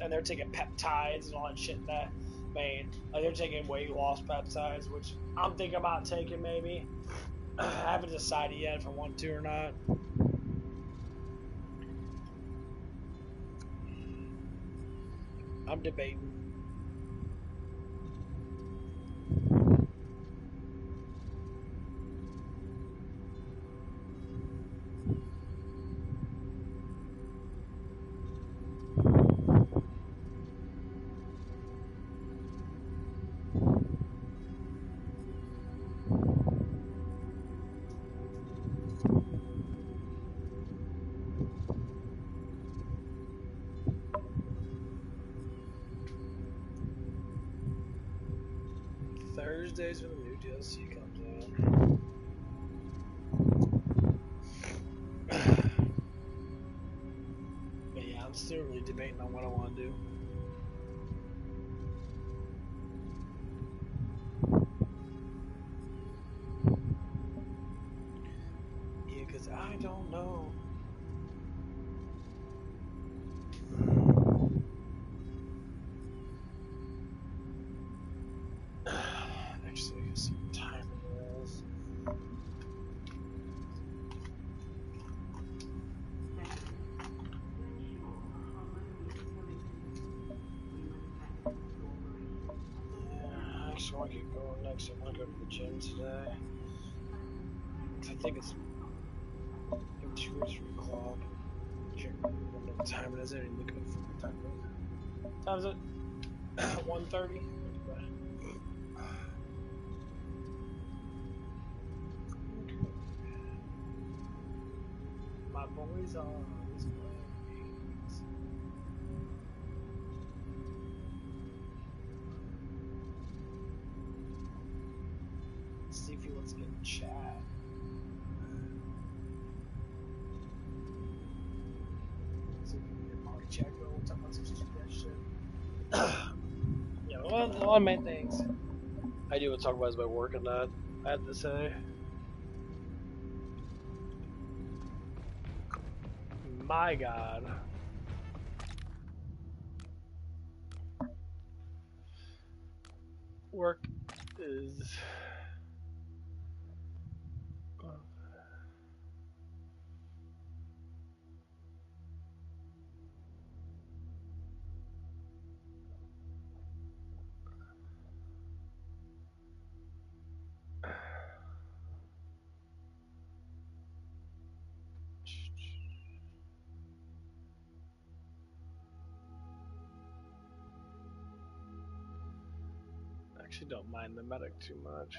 and they're taking peptides and all that shit that made. Like they're taking weight loss peptides, which I'm thinking about taking maybe. I haven't decided yet if I want to or not. I'm debating. Thursdays when the new DLC comes out. But yeah, I'm still really debating on what I want to do. Yeah, because I don't know. Actually, I see what time it is. Yeah, actually, I want to get going next. I want to go to the gym today. I think it's 2 or 3 o'clock. I can't remember what time it is. I didn't look at it for what time it is. What time is it? 1:30. My boys are this way. Let's see if he wants to get in chat. See if we can get party chat going. Talk about some stupid shit. Yeah, one of the main things I do want to talk about is my work and that. I have to say. My God. Work is... actually don't mind the medic too much.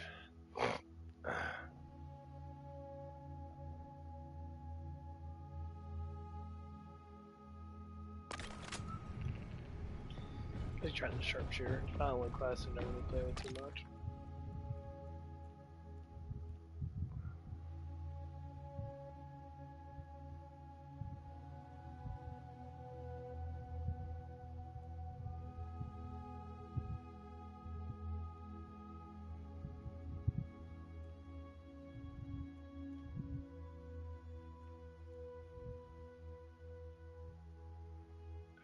He's trying to sharpshooter. Not one class I never really play with too much.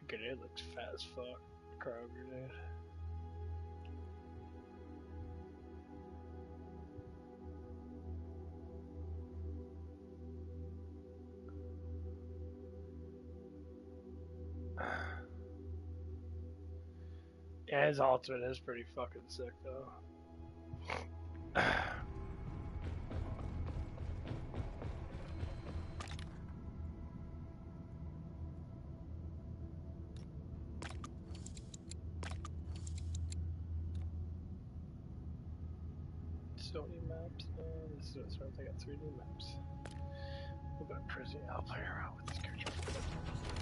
Grenade looks fat as fuck. Cryo grenade. Yeah, his ultimate is pretty fucking sick though. Sony maps. This is what starts. I got 3 new maps. We'll go to prison. I'll play around with this character.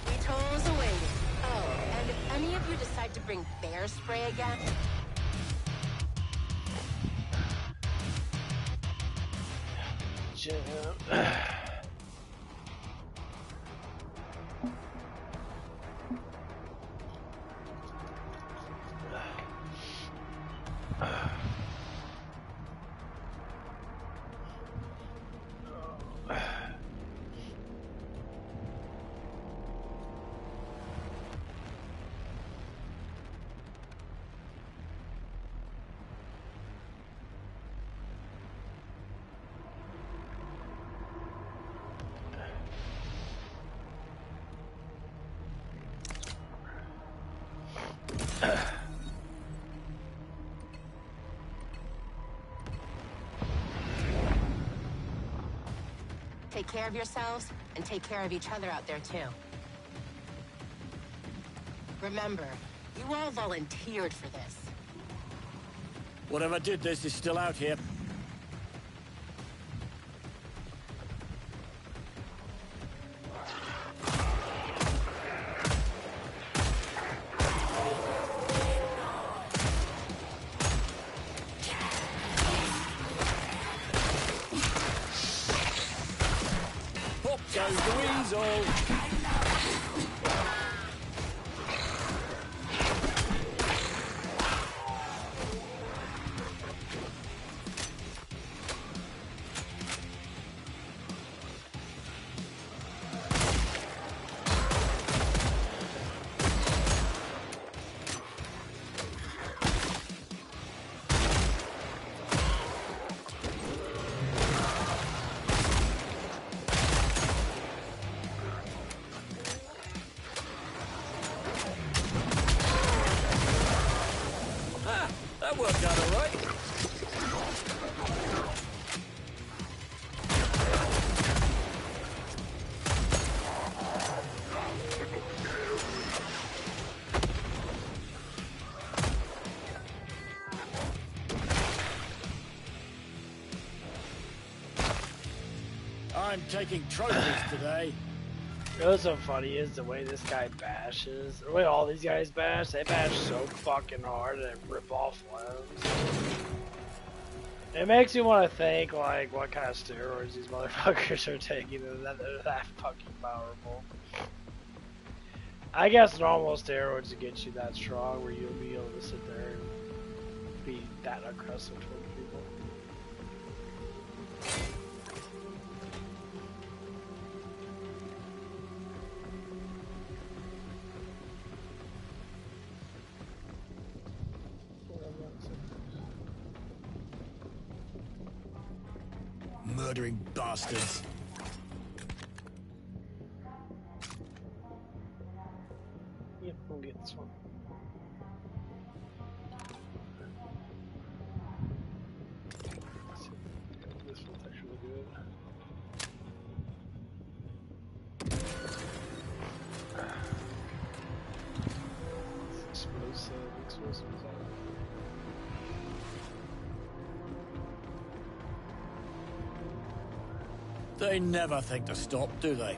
Retools awaiting. Oh, and if any of you decide to bring bear spray again... Gym. take care of yourselves and take care of each other out there, too. Remember, you all volunteered for this. Whatever did this is still out here. Pop goes the weasel. That worked out all right. I'm taking trophies today. You know what's so funny is the way this guy bashes, the way all these guys bash, they bash so fucking hard and rip off limbs. It makes me want to think, like, what kind of steroids these motherfuckers are taking that they're that fucking powerful. I guess normal steroids to get you that strong where you'll be able to sit there and be that aggressive towards people. Murdering bastards. Yep, we'll get this one. This one's actually good. It's explosives on it. They never think to stop, do they?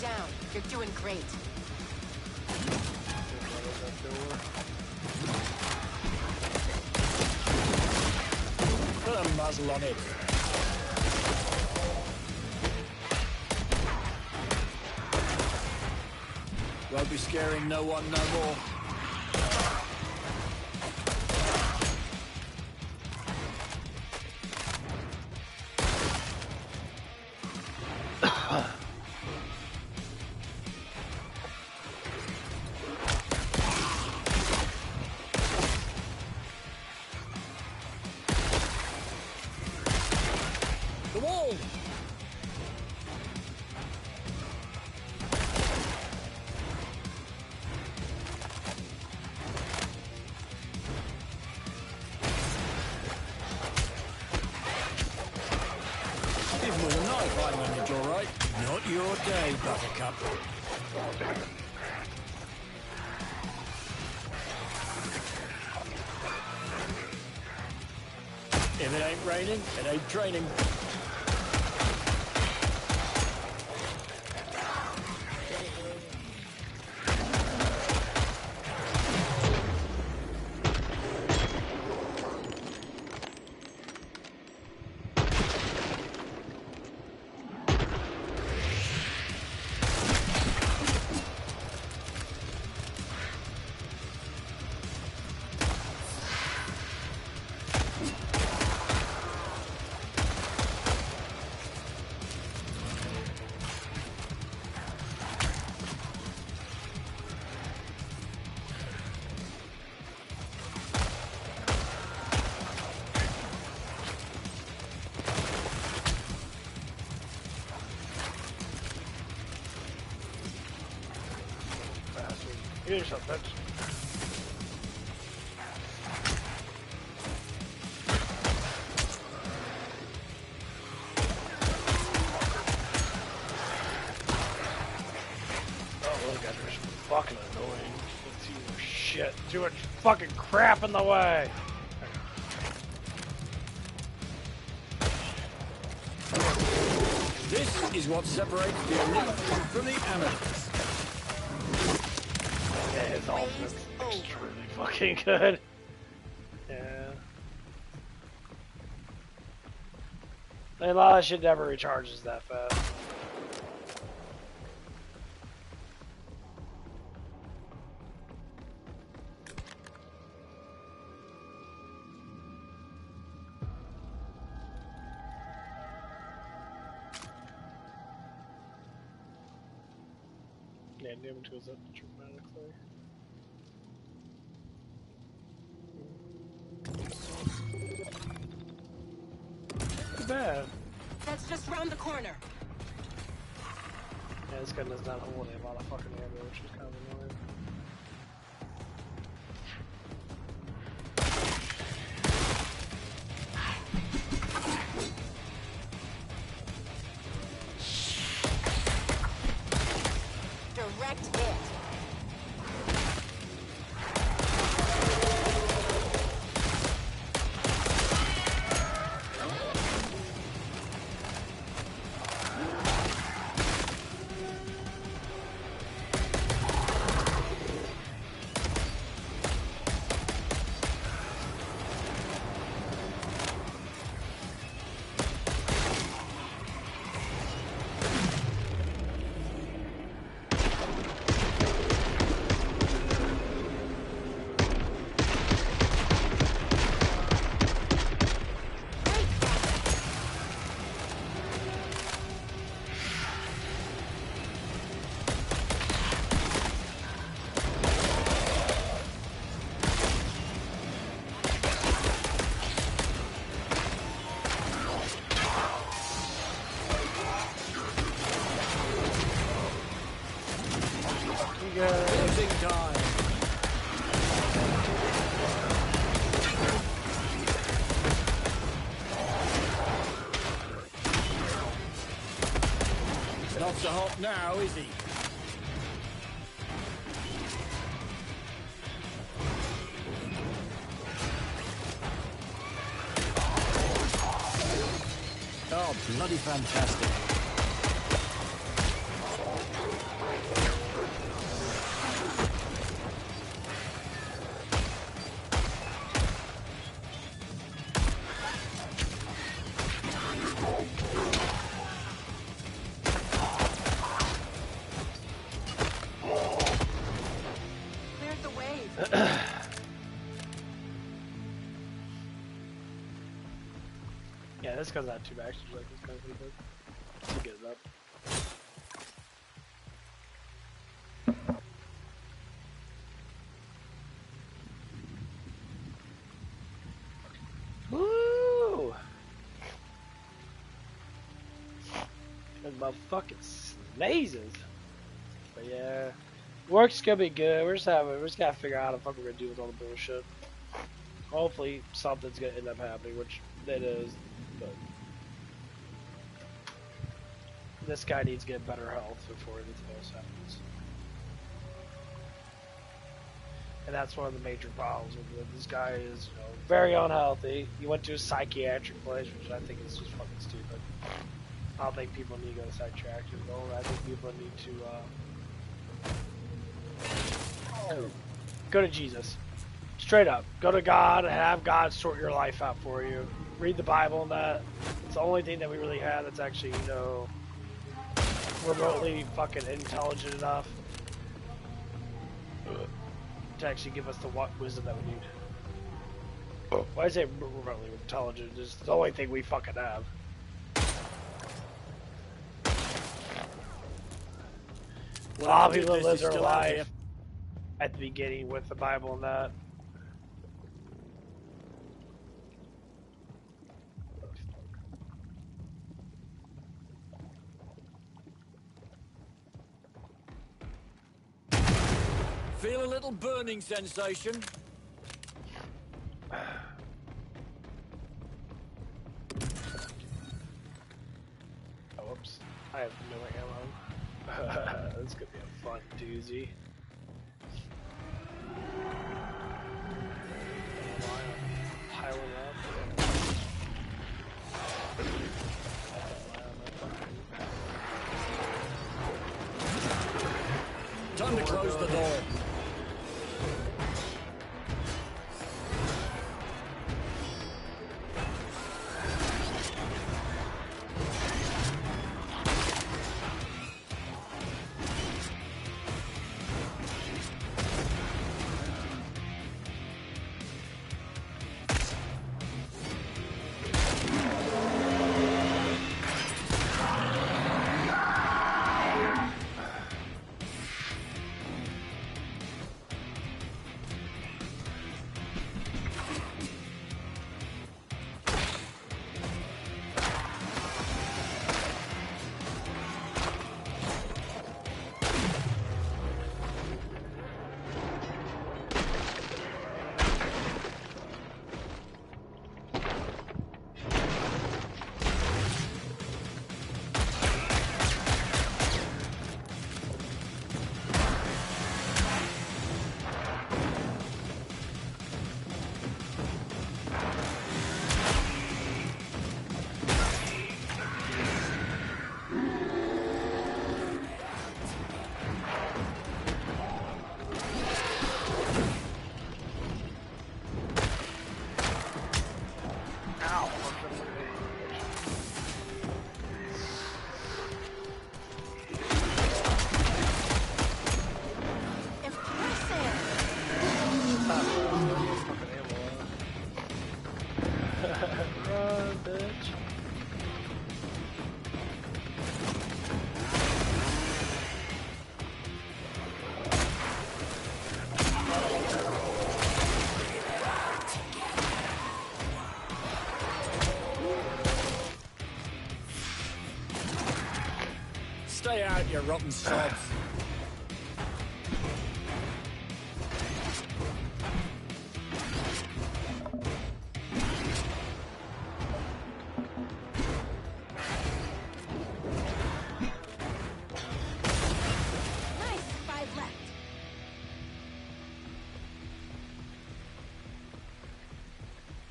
Down. You're doing great. Put a muzzle on it. Won't be scaring no one no more. The wall! Even with a knife, I manage all right. Not your day, Buttercup. If it ain't raining, it ain't training. yourself, bitch. Oh, those guys are fucking annoying. Too much shit. Too much fucking crap in the way. This is what separates the elite from the amateurs. Yeah, his ultimate's extremely fucking good. Yeah. A lot of shit never recharges that fast. Yeah, damage goes up dramatically. Not bad. That's just round the corner. Yeah, this guy does not hold a lot of fucking ammo, which is kind of annoying. Direct hit. Closing time. He's not so hot now, is he? Oh, bloody fantastic. Cleared the wave. Yeah, this guy's not too bad. Actually, like this guy's pretty good. Let's get it up. Woo! Good motherfucking sneezes. But yeah, work's gonna be good. We're just gotta figure out how the fuck we're gonna do with all the bullshit. Hopefully something's gonna end up happening, which it is. But this guy needs to get better health before anything else happens. And that's one of the major problems with this guy is, you know, very unhealthy. He went to a psychiatric place, which I think is just fucking stupid. I don't think people need to go to psychiatric though. I think people need to go to Jesus. Straight up. Go to God and have God sort your life out for you. Read the Bible and that. It's the only thing that we really have that's actually, you know, remotely fucking intelligent enough to actually give us the wisdom that we need. Why I say remotely intelligent? It's the only thing we fucking have. A lot of people live their life at the beginning with the Bible and that. Feel a little burning sensation? Oh, whoops. I have no ammo. This could be a fun doozy. Piling up. Time to close the door. Run, bitch. Stay out, you rotten sods.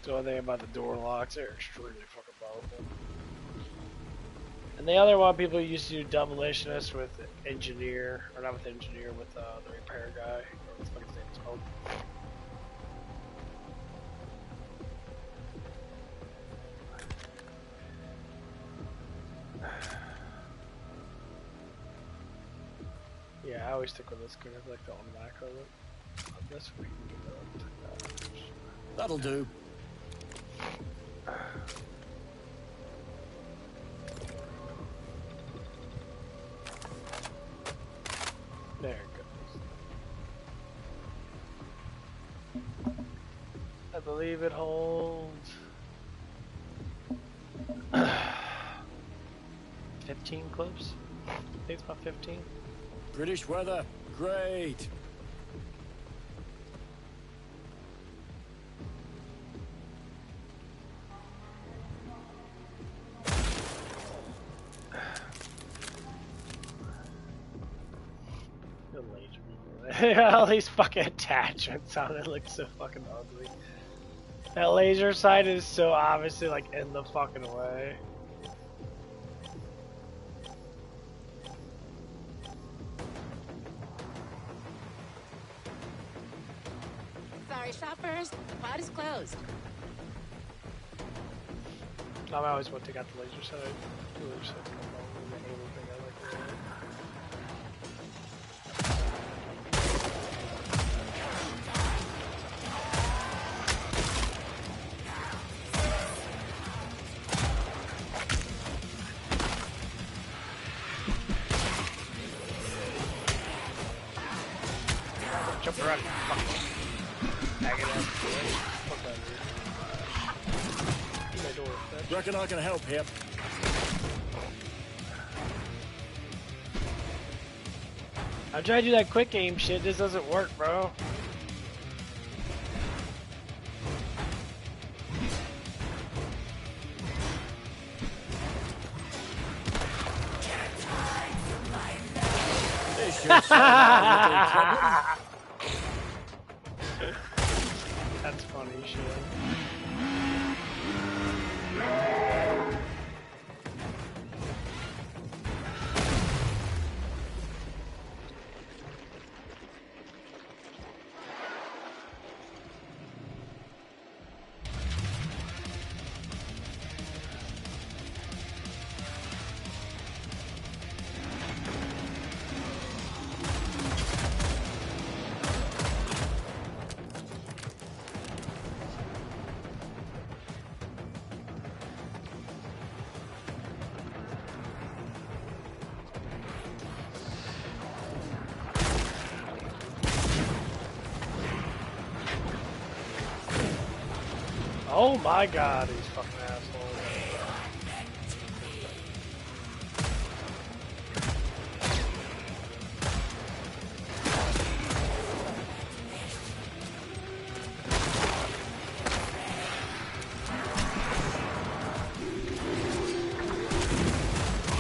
The one thing about the door locks, they're extremely fucking powerful. And the other one, people used to do demolitionist with engineer, or not with engineer, with the repair guy, or what's his name's called. Yeah, I always stick with this because I like the automatic of it. This we can get that. That'll do. There it goes. I believe it holds 15 clips. I think it's about 15. British weather, great. All these fucking attachments on it look so fucking ugly. That laser sight is so obviously like in the fucking way. Sorry, shoppers. The pod is closed. I always want to take out the laser sight. The laser sight come on, the Halo thing, I like that. Jump around, Reckon I can help here. I'm trying to do that quick aim shit. This doesn't work, bro. This should solve our little problem. That's funny shit. Oh my god, these fucking assholes.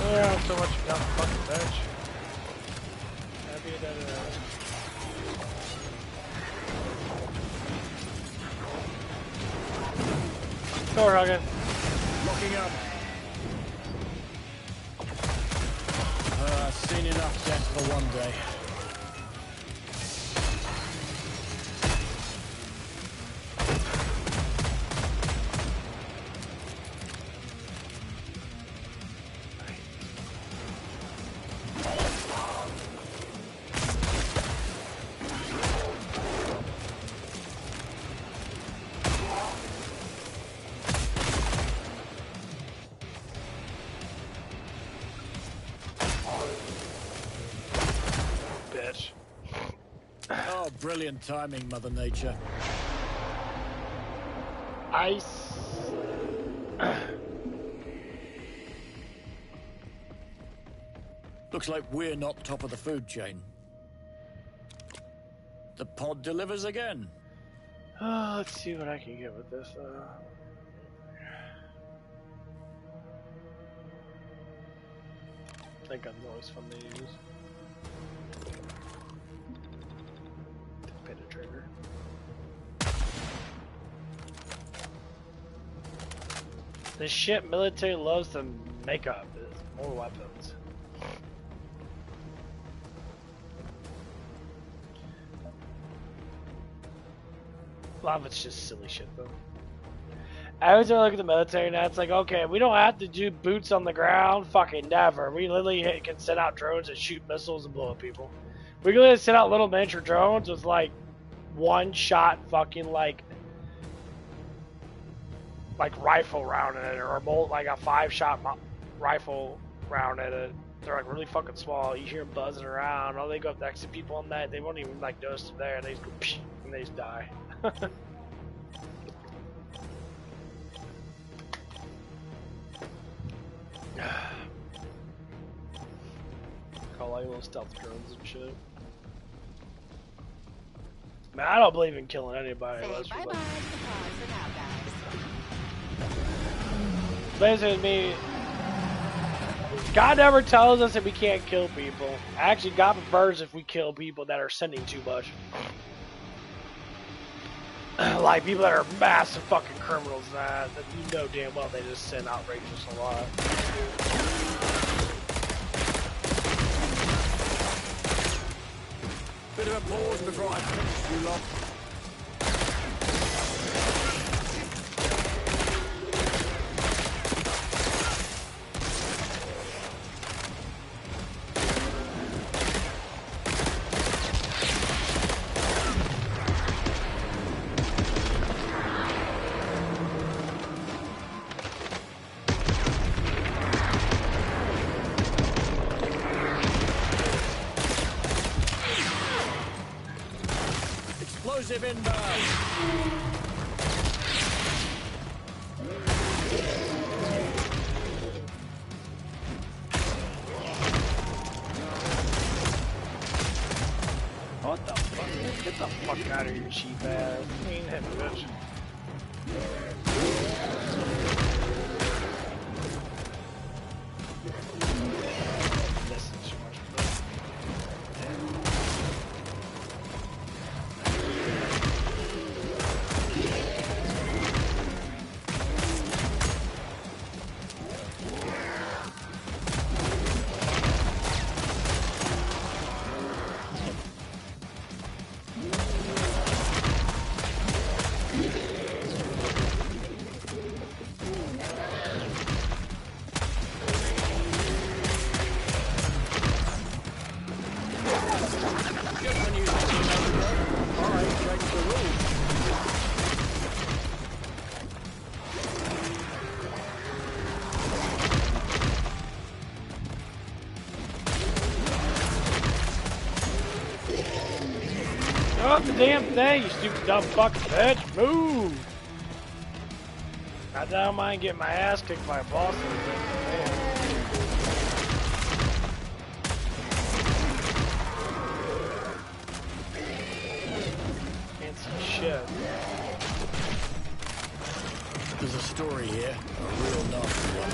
Yeah, so much you got fucking bench. Happy that door hugging. Locking up. I've seen enough death for one day. Oh, brilliant timing, Mother Nature. Ice. Looks like we're not top of the food chain. The pod delivers again. Oh, let's see what I can get with this. That gun's always fun to use. Pin a trigger. This shit military loves to make up is more weapons. A lot of it's just silly shit though. I always look at the military now, it's like, okay, we don't have to do boots on the ground, fucking never. We literally can send out drones that shoot missiles and blow up people. We can literally send out little miniature drones with like one shot fucking like rifle round in it, or like a 5-shot rifle round in it. They're like really fucking small. You hear them buzzing around. Oh, they go up next to people on that. They won't even like notice them there. And they just go psh, and they just die. Call like little stealth drones and shit. Man, I don't believe in killing anybody. Say Unless bye-bye to the pod for now, guys. Basically, me. God never tells us that we can't kill people. Actually, God prefers if we kill people that are sinning too much. Like people that are massive fucking criminals that you know damn well they just sin outrageous a lot. Bit of a pause before I finish you lot. Explosive inbound. Get the fuck out of here, cheap ass. You ain't hit me, bitch. Up the damn thing, you stupid dumb fucking bitch. Move! I don't mind getting my ass kicked by a boss or anything. Can't see shit. There's a story here, a real nasty one.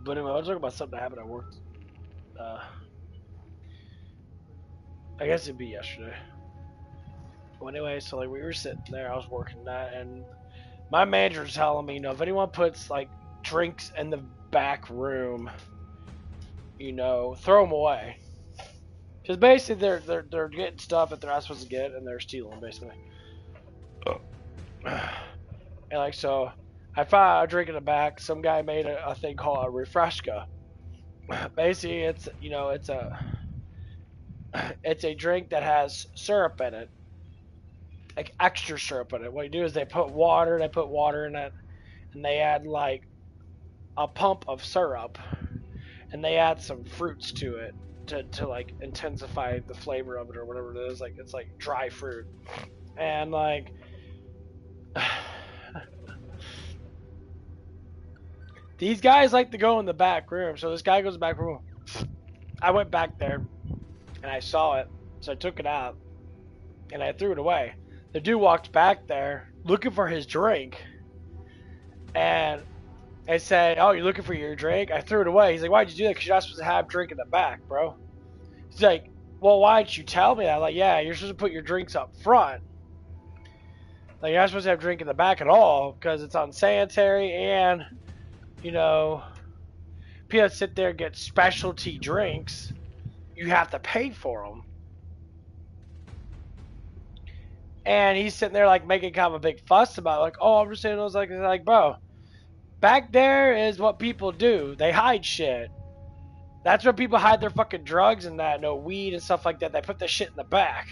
But anyway, I was talking about something that happened at work. I guess it'd be yesterday. Well, anyway, so like we were sitting there, I was working that, and my manager was telling me, you know, if anyone puts like drinks in the back room, you know, throw them away. Because basically they're getting stuff that they're not supposed to get, and they're stealing basically. And like so, I found a drink in the back. Some guy made a thing called a refresca. Basically, it's it's a drink that has syrup in it, like extra syrup in it. What you do is they put water in it, and they add like a pump of syrup, and they add some fruits to it to like intensify the flavor of it or whatever it is. Like it's like dry fruit, and like. These guys like to go in the back room, so this guy goes in the back room. I went back there, and I saw it, so I took it out, and I threw it away. The dude walked back there, looking for his drink, and I said, "Oh, you're looking for your drink?" I threw it away. He's like, "Why'd you do that? Because you're not supposed to have drink in the back, bro." He's like, "Well, why didn't you tell me that?" I'm like, "Yeah, you're supposed to put your drinks up front. Like, you're not supposed to have drink in the back at all, because it's unsanitary, and, you know... people sit there and get specialty drinks, you have to pay for them. And he's sitting there like making kind of a big fuss about it, like, oh, I'm just saying those like, bro, back there is what people do. They hide shit. That's where people hide their fucking drugs and that, no weed and stuff like that. They put the shit in the back.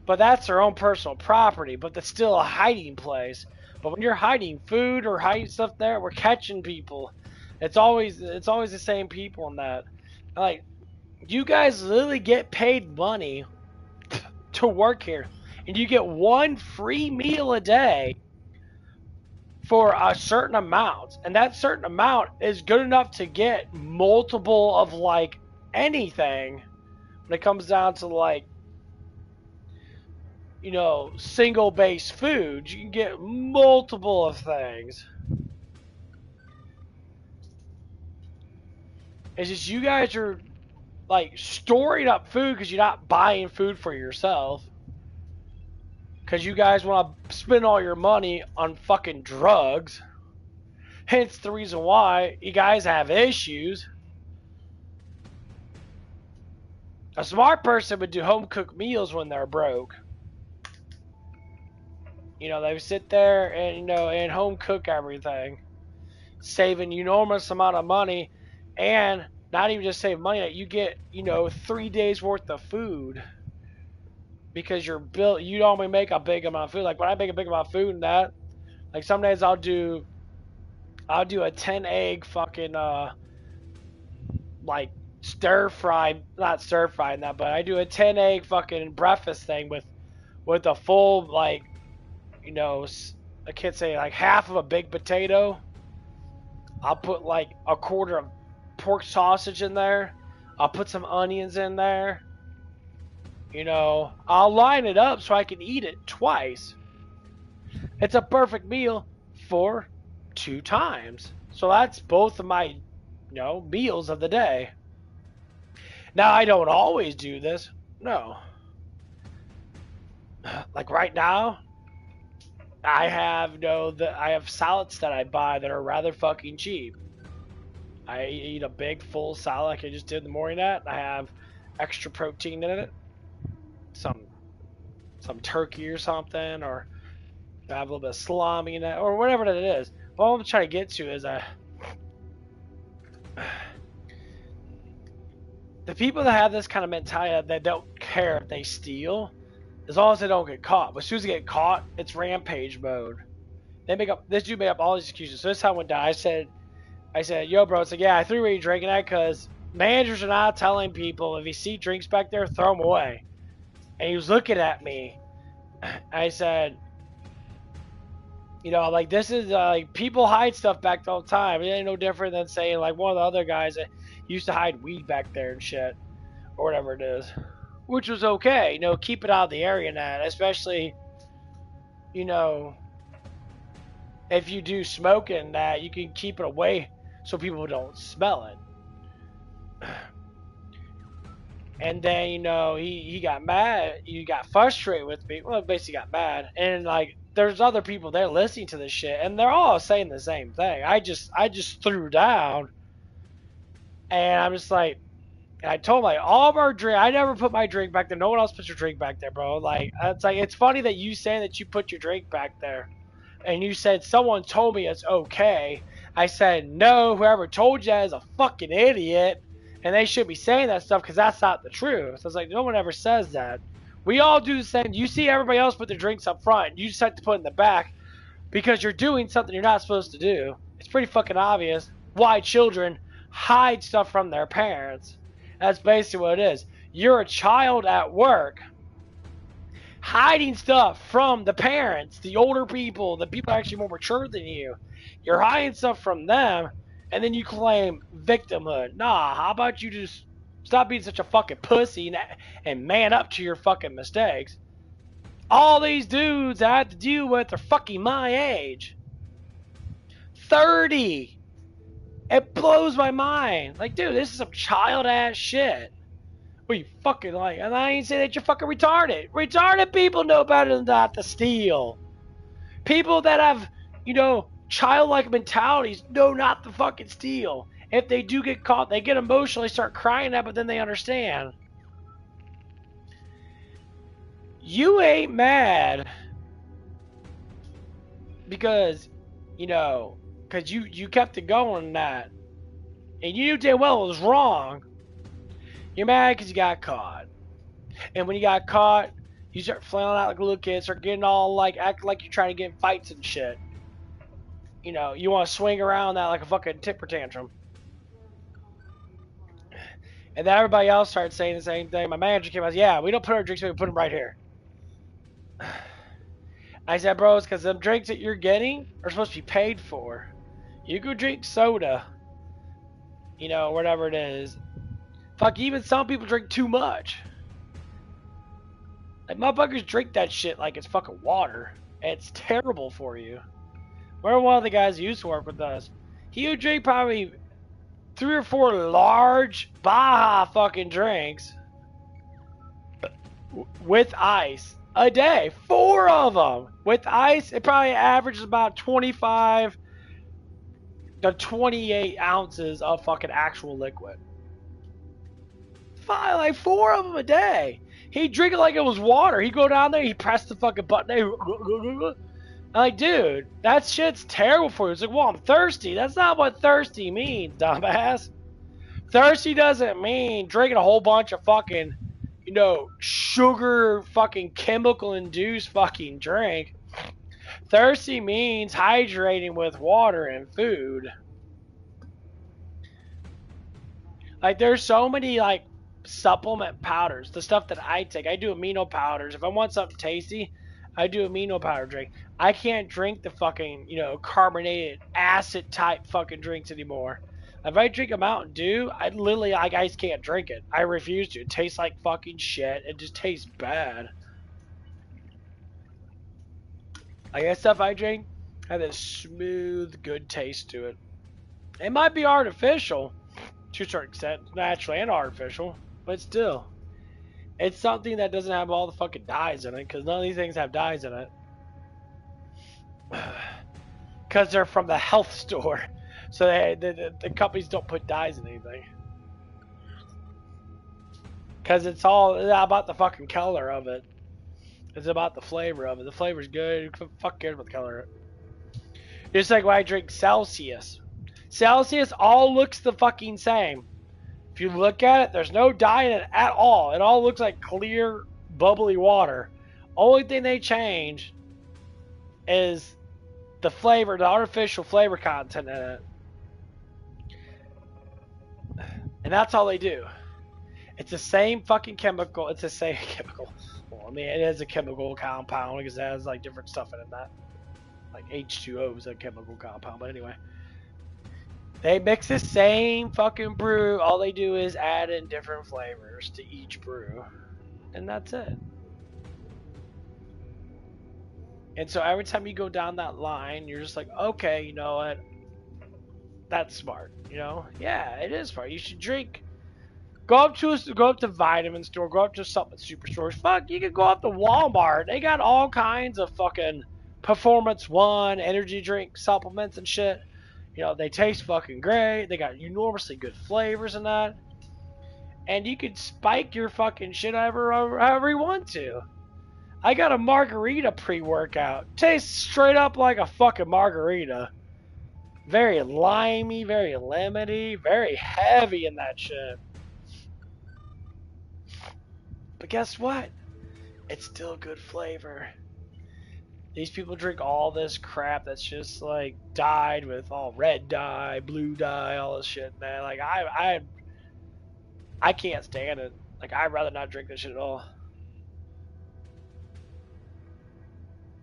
But that's their own personal property, but that's still a hiding place. But when you're hiding food or hiding stuff there, we're catching people. It's always the same people in that. Like, you guys literally get paid money to work here, and you get one free meal a day for a certain amount, and that certain amount is good enough to get multiple of like anything when it comes down to like, you know, single base food. You can get multiple of things. It's just you guys are like storing up food because you're not buying food for yourself. Because you guys want to spend all your money on fucking drugs. Hence the reason why you guys have issues. A smart person would do home cooked meals when they're broke. You know, they would sit there and, you know, and home cook everything. Saving enormous amount of money. And not even just save money, you get, you know, 3 days worth of food. Because you're built, you normally make a big amount of food. Like when I make a big amount of food and that, like some days I'll do a 10 egg fucking like stir fry, not stir fry and that, but I do a 10 egg fucking breakfast thing with a full, like, you know, I can't say, like half of a big potato. I'll put like a quarter of pork sausage in there. I'll put some onions in there. You know, I'll line it up so I can eat it twice. It's a perfect meal for 2 times. So that's both of my, you know, meals of the day. Now, I don't always do this. No. Like right now, I have, you know, I have salads that I buy that are rather fucking cheap. I eat a big full salad like I just did in the morning at. I have extra protein in it. Some turkey or something, or I have a little bit of salami in it, or whatever that it is. What I'm trying to get to is the people that have this kind of mentality that don't care if they steal, as long as they don't get caught. But as soon as they get caught, it's rampage mode. This dude made up all these excuses. So this time went down. I said, yo, bro, it's like, yeah, I threw away drinking that because managers are not telling people if you see drinks back there, throw them away. And he was looking at me. I said, you know, like, this is, like, people hide stuff back there all the time. It ain't no different than saying, like, one of the other guys that used to hide weed back there and shit. Or whatever it is. Which was okay. You know, keep it out of the area and that. Especially, you know, if you do smoking that, you can keep it away so people don't smell it. And then, you know, he got mad. He got frustrated with me. Well, basically got mad. And, like, there's other people there listening to this shit. And they're all saying the same thing. I just threw down. And I'm just like, and I told him, like, all of our drink, I never put my drink back there. No one else puts your drink back there, bro. Like, it's funny that you saying that you put your drink back there. And you said, someone told me it's okay. I said, no, whoever told you that is a fucking idiot. And they should be saying that stuff because that's not the truth. I was like, no one ever says that. We all do the same. You see everybody else put their drinks up front. You just have to put it in the back because you're doing something you're not supposed to do. It's pretty fucking obvious why children hide stuff from their parents. That's basically what it is. You're a child at work hiding stuff from the parents, the older people, the people actually more mature than you. You're hiding stuff from them. And then you claim victimhood. Nah, how about you just stop being such a fucking pussy and man up to your fucking mistakes? All these dudes I have to deal with are fucking my age. 30. It blows my mind. Like, dude, this is some child-ass shit. What you fucking like? And I ain't saying that you're fucking retarded. Retarded people know better than not to steal. People that have, you know, childlike mentalities know not to fucking steal. If they do get caught, they get emotional, they start crying out, but then they understand. you ain't mad because, you know, because you kept it going and that, and you did well, it was wrong. You're mad because you got caught. And when you got caught, you start flailing out like a little kid, start getting all like, acting like you're trying to get in fights and shit. You know, you want to swing around that like a fucking temper tantrum. And then everybody else started saying the same thing. My manager came out, yeah, we don't put our drinks away, we put them right here. I said, bro, it's because them drinks that you're getting are supposed to be paid for. You go drink soda, you know, whatever it is. Fuck, even some people drink too much. Like, motherfuckers drink that shit like it's fucking water. And it's terrible for you. Remember one of the guys who used to work with us? He would drink probably 3 or 4 large Baja fucking drinks with ice a day. 4 of them with ice. It probably averages about 25 to 28 ounces of fucking actual liquid. Like 4 of them a day. He'd drink it like it was water. He'd go down there, he'd press the fucking button. I'm like, dude, that shit's terrible for you. It's like, well, I'm thirsty. That's not what thirsty means, dumbass. Thirsty doesn't mean drinking a whole bunch of fucking, you know, sugar fucking chemical-induced fucking drink. Thirsty means hydrating with water and food. Like, there's so many, like, supplement powders. The stuff that I take. I do amino powders. If I want something tasty, I do amino powder drink. I can't drink the fucking, you know, carbonated acid type fucking drinks anymore. If I drink a Mountain Dew, I literally, like, I just can't drink it. I refuse to. It tastes like fucking shit. It just tastes bad. Like, that stuff I drink has a smooth, good taste to it. It might be artificial to a certain extent, naturally and artificial, but still, it's something that doesn't have all the fucking dyes in it, because none of these things have dyes in it. Because they're from the health store. So the companies don't put dyes in anything. Because it's all about the fucking color of it. It's about the flavor of it. The flavor's good. Who fuck cares about the color of it? Just like when I drink Celsius. Celsius all looks the fucking same. If you look at it, there's no dye in it at all. It all looks like clear, bubbly water. Only thing they change is the flavor, the artificial flavor content in it. And that's all they do. It's the same fucking chemical. It's the same chemical. Well, I mean, it is a chemical compound because it has like different stuff in it. That like H2O is a chemical compound. But anyway, they mix the same fucking brew. All they do is add in different flavors to each brew, and that's it. And so every time you go down that line, you're just like, okay, you know what? That's smart, you know? Yeah, it is smart. You should drink. Go up to vitamin store. Go up to supplement superstores. Fuck, you can go up to Walmart. They got all kinds of fucking Performance One energy drink supplements and shit. You know, they taste fucking great. They got enormously good flavors in that. And you can spike your fucking shit however you want to. I got a margarita pre-workout. Tastes straight up like a fucking margarita. Very limey, very lemony, very heavy in that shit. But guess what? It's still good flavor. These people drink all this crap that's just like dyed with all red dye, blue dye, all this shit, man. Like I can't stand it. Like I'd rather not drink this shit at all.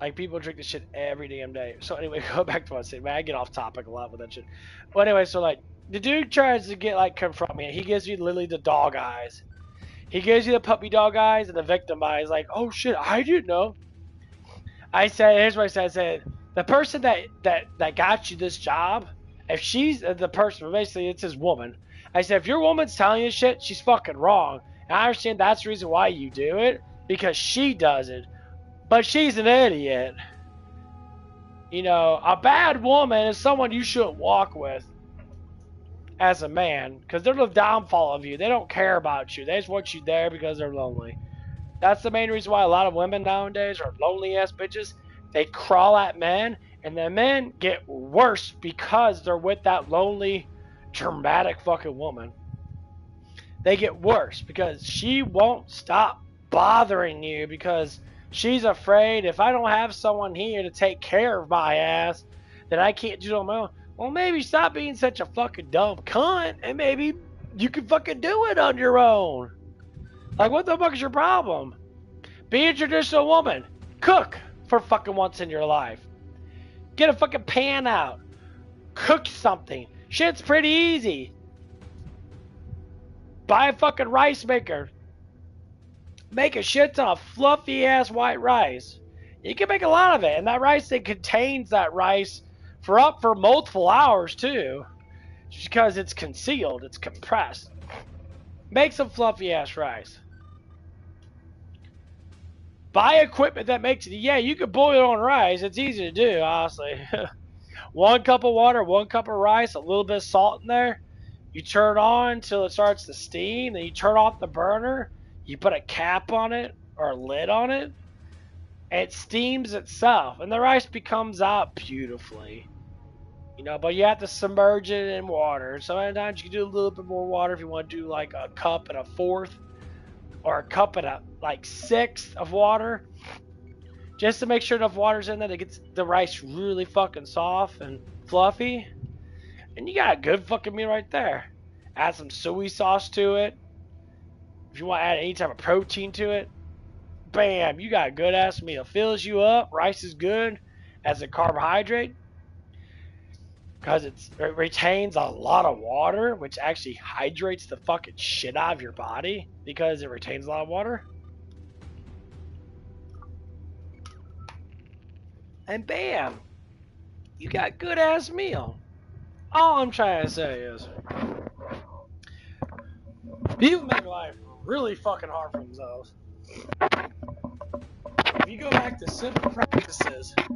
Like, people drink this shit every damn day. So, anyway, go back to what I said. Man, I get off topic a lot with that shit. Well, anyway, so, like, the dude tries to get, like, confront me. And he gives you literally the dog eyes. He gives you the puppy dog eyes and the victim eyes. Like, oh, shit, I didn't know. I said, here's what I said. I said, the person that got you this job, if she's the person, basically, it's his woman. I said, if your woman's telling you shit, she's fucking wrong. And I understand that's the reason why you do it. Because she does it. But she's an idiot. You know, a bad woman is someone you shouldn't walk with as a man. Because they're the downfall of you. They don't care about you. They just want you there because they're lonely. That's the main reason why a lot of women nowadays are lonely ass bitches. They crawl at men, and the men get worse because they're with that lonely, dramatic fucking woman. They get worse because she won't stop bothering you because she's afraid if I don't have someone here to take care of my ass, that I can't do it on my own. Well, maybe stop being such a fucking dumb cunt and maybe you can fucking do it on your own. Like, what the fuck is your problem? Be a traditional woman. Cook for fucking once in your life. Get a fucking pan out. Cook something. Shit's pretty easy. Buy a fucking rice maker. Make a shit ton of fluffy ass white rice. You can make a lot of it, and that rice thing contains that rice for multiple hours too, just because it's concealed, it's compressed. Make some fluffy ass rice. Buy equipment that makes it. Yeah, you can boil your own rice. It's easy to do, honestly. 1 cup of water, 1 cup of rice, a little bit of salt in there. You turn it on until it starts to steam. Then you turn off the burner. You put a cap on it or a lid on it. And it steams itself. And the rice becomes out beautifully. You know, but you have to submerge it in water. Sometimes you can do a little bit more water if you want to do like a cup and a fourth. Or a cup and a like sixth of water. Just to make sure enough water's in there that it gets the rice really fucking soft and fluffy. And you got a good fucking meal right there. Add some soy sauce to it. If you want to add any type of protein to it, bam, you got a good ass meal. Fills you up. Rice is good as a carbohydrate because it retains a lot of water, which actually hydrates the fucking shit out of your body because it retains a lot of water. And bam, you got a good ass meal. All I'm trying to say is, people make life really fucking hard for themselves. If you go back to simple practices, you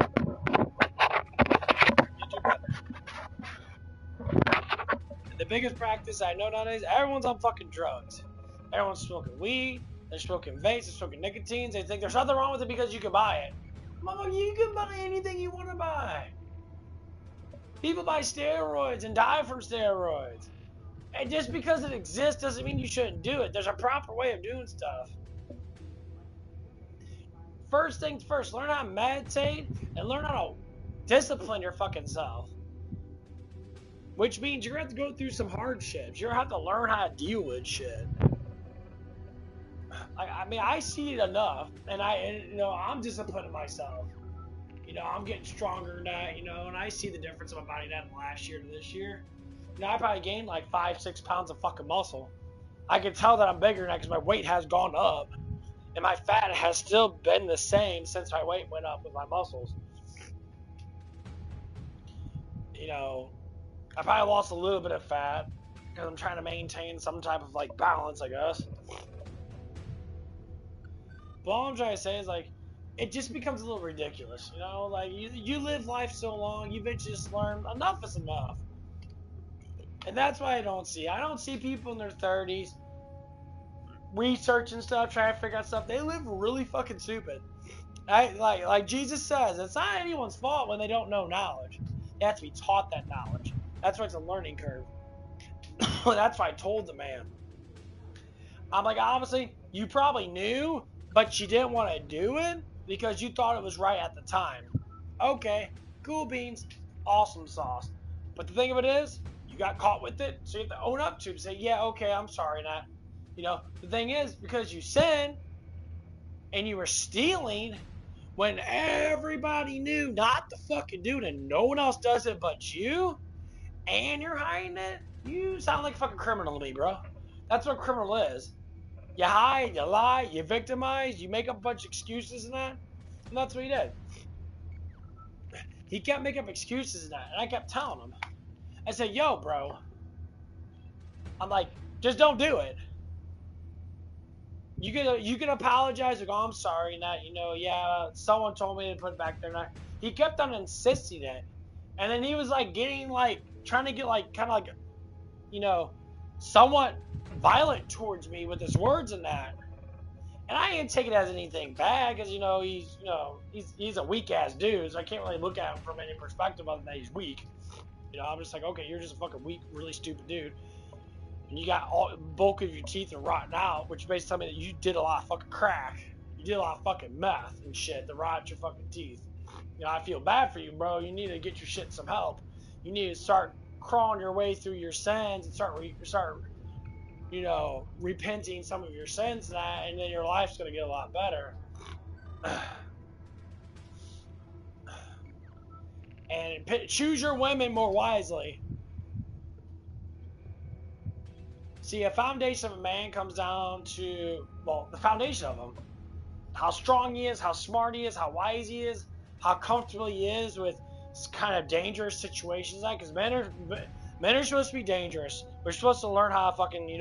do better. And the biggest practice I know nowadays, everyone's on fucking drugs. Everyone's smoking weed, they're smoking vapes, they're smoking nicotines. They think there's nothing wrong with it because you can buy it. Motherfucker, you can buy anything you want to buy. People buy steroids and die from steroids. And just because it exists doesn't mean you shouldn't do it. There's a proper way of doing stuff. First things first, learn how to meditate and learn how to discipline your fucking self. Which means you're going to have to go through some hardships. You're going to have to learn how to deal with shit. I mean, I see it enough, and I'm disciplining myself. You know, I'm getting stronger now, you know, and I see the difference in my body now from last year to this year. You know, I probably gained like 5-6 pounds of fucking muscle. I can tell that I'm bigger now because my weight has gone up, and my fat has still been the same since my weight went up with my muscles. You know, I probably lost a little bit of fat because I'm trying to maintain some type of like balance, I guess. But all I'm trying to say is like, it just becomes a little ridiculous, you know? Like, you live life so long, you eventually just learn enough is enough. And that's why I don't see people in their 30s researching stuff, trying to figure out stuff. They live really fucking stupid. Like Jesus says, it's not anyone's fault when they don't know knowledge. They have to be taught that knowledge. That's why it's a learning curve. That's why I told the man. I'm like, obviously, you probably knew, but you didn't want to do it because you thought it was right at the time. Okay, cool beans, awesome sauce. But the thing of it is, you got caught with it, so you have to own up to it and say, yeah, okay, I'm sorry, Nat. You know, the thing is, because you sinned and you were stealing when everybody knew not to fucking do it and no one else does it but you, and you're hiding it, you sound like a fucking criminal to me, bro. That's what a criminal is. You hide, you lie, you victimize, you make up a bunch of excuses and that. And that's what he did. He kept making up excuses and that. And I kept telling him. I said, yo, bro. I'm like, just don't do it. You can apologize and go, I'm sorry, and that, you know, yeah, someone told me to put it back there. And he kept on insisting it. And then he was like getting like, trying to get like, kind of like, you know, somewhat violent towards me with his words and that. And I ain't taking it as anything bad, because, he's a weak-ass dude, so I can't really look at him from any perspective other than he's weak. I'm just like, okay, you're just a fucking weak, really stupid dude. And you got all bulk of your teeth are rotting out, which basically tells me that you did a lot of fucking crack. You did a lot of fucking meth and shit to rot your fucking teeth. I feel bad for you, bro. You need to get your shit some help. You need to start crawling your way through your sins and start repenting some of your sins, and then your life's gonna get a lot better. And choose your women more wisely. See, a foundation of a man comes down to, well, the foundation of him. How strong he is, how smart he is, how wise he is, how comfortable he is with kind of dangerous situations. Because men are supposed to be dangerous. We're supposed to learn how to fucking,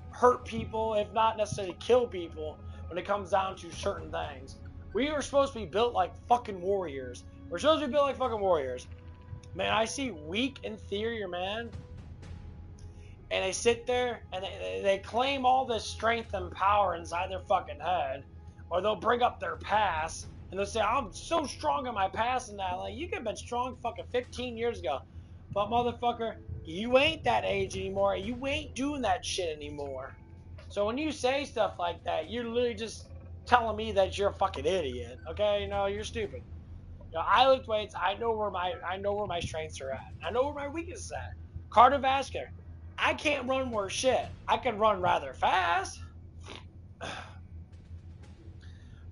hurt people, if not necessarily kill people, when it comes down to certain things. We are supposed to be built like fucking warriors. We're supposed to be built like fucking warriors. Man, I see weak, inferior men, and they sit there and they claim all this strength and power inside their fucking head, or they'll bring up their past and they'll say, I'm so strong in my past and that. Like, you could have been strong fucking 15 years ago, but motherfucker, you ain't that age anymore. You ain't doing that shit anymore. So when you say stuff like that, you're literally just telling me that you're a fucking idiot. Okay, you're stupid. I lift weights. I know where my strengths are at. I know where my weaknesses are at. Cardiovascular. I can't run worth shit. I can run rather fast.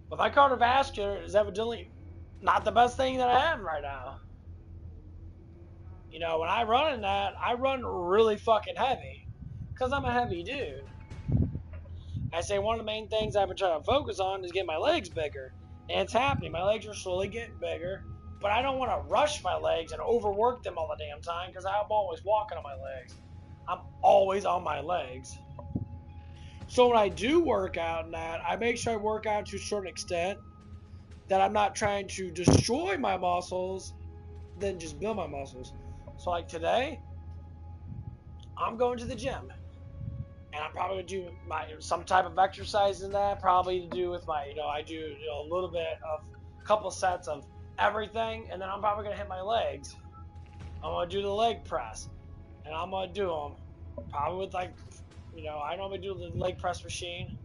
But my cardiovascular is evidently not the best thing that I have right now. When I run in that, I run really fucking heavy. Because I'm a heavy dude. I say one of the main things I've been trying to focus on is getting my legs bigger. And it's happening. My legs are slowly getting bigger. But I don't want to rush my legs and overwork them all the damn time, because I'm always walking on my legs. I'm always on my legs. So when I do work out in that, I make sure I work out to a certain extent that I'm not trying to destroy my muscles, then just build my muscles. So like today, I'm going to the gym. And I'm probably going to do some type of exercise in that, probably to do with I do a little bit of a couple sets of everything, and then I'm probably going to hit my legs. I'm going to do the leg press, and I'm going to do them probably with I normally do the leg press machine.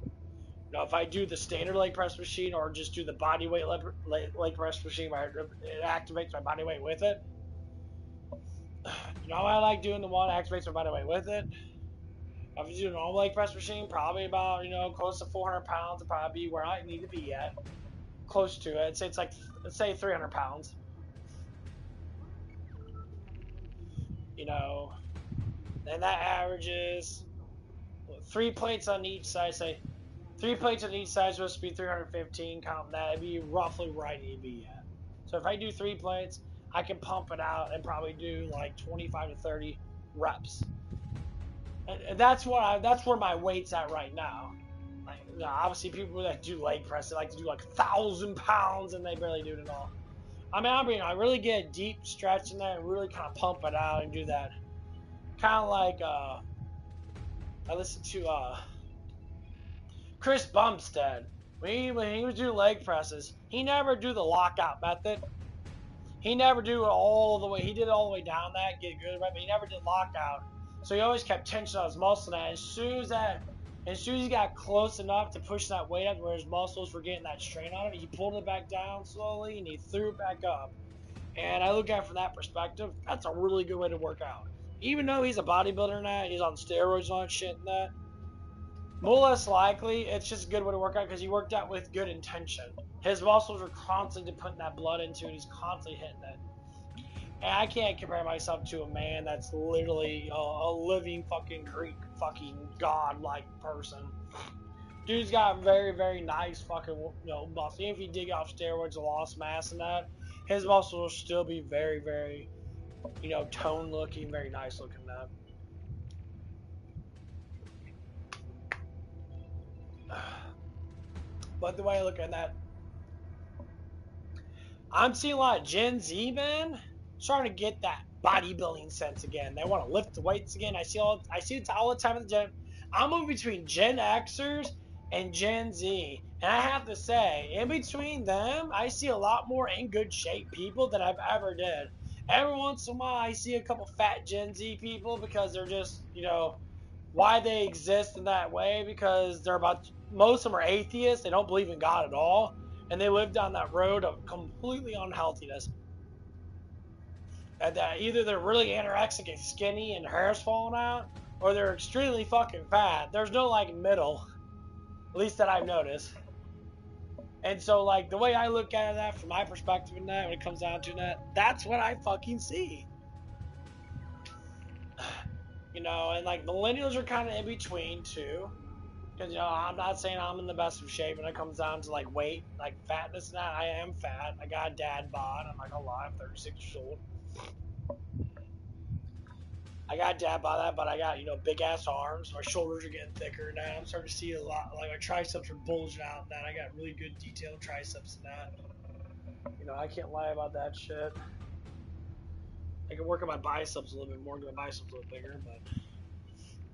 If I do the standard leg press machine or just do the body weight leg press machine where it activates my body weight with it. I like doing the one that activates my body weight with it. If you do a normal leg press machine, probably about, close to 400 pounds would probably be where I need to be at. Close to it. Let's say 300 pounds. And that averages 3 plates on each side. Say 3 plates on each side is supposed to be 315. Counting that, it'd be roughly where I need to be at. So if I do 3 plates, I can pump it out and probably do like 25 to 30 reps. And that's where my weight's at right now. Obviously, people that do leg press, they like to do like 1,000 pounds, and they barely do it at all. I really get a deep stretch in there and really kind of pump it out and do that. Kind of like I listened to Chris Bumstead. When he was doing leg presses, he never do the lockout method. He never do it all the way. He did it all the way down that, get good, but he never did lockout. So he always kept tension on his muscle. And as soon as he got close enough to push that weight up where his muscles were getting that strain on him, he pulled it back down slowly and he threw it back up. And I look at it from that perspective, that's a really good way to work out. Even though he's a bodybuilder and that, he's on steroids and all that shit and that, more or less likely, it's just a good way to work out because he worked out with good intention. His muscles are constantly putting that blood into it. He's constantly hitting it. And I can't compare myself to a man that's literally a living fucking Greek fucking god-like person. Dude's got very, very nice fucking muscles. Even if he did get off steroids and lost mass and that, his muscles will still be very, very, tone looking, very nice looking that. But the way I look at that, I'm seeing a lot of Gen Z men starting to get that bodybuilding sense again. They want to lift the weights again. I see it all the time at the gym. I'm moving between Gen Xers and Gen Z. And I have to say, in between them, I see a lot more in good shape people than I've ever did. Every once in a while, I see a couple fat Gen Z people because they're just, you know, why they exist in that way, because most of them are atheists. They don't believe in God at all. And they live down that road of completely unhealthiness. And either they're really anorexic and skinny and hair's falling out, or they're extremely fucking fat. There's no like middle, at least that I've noticed. And so like the way I look at that from my perspective in that, when it comes down to that, that's what I fucking see. You know, and like millennials are kind of in between too. Because, you know, I'm not saying I'm in the best of shape when it comes down to like weight, like fatness and that. I am fat. I got a dad bod. I'm not gonna lie, I'm 36 years old. I got dad bod that, but I got, you know, big ass arms. My shoulders are getting thicker now. I'm starting to see a lot, like my triceps are bulging out and that. I got really good detailed triceps and that. You know, I can't lie about that shit. I can work on my biceps a little bit more, get my biceps a little bigger, but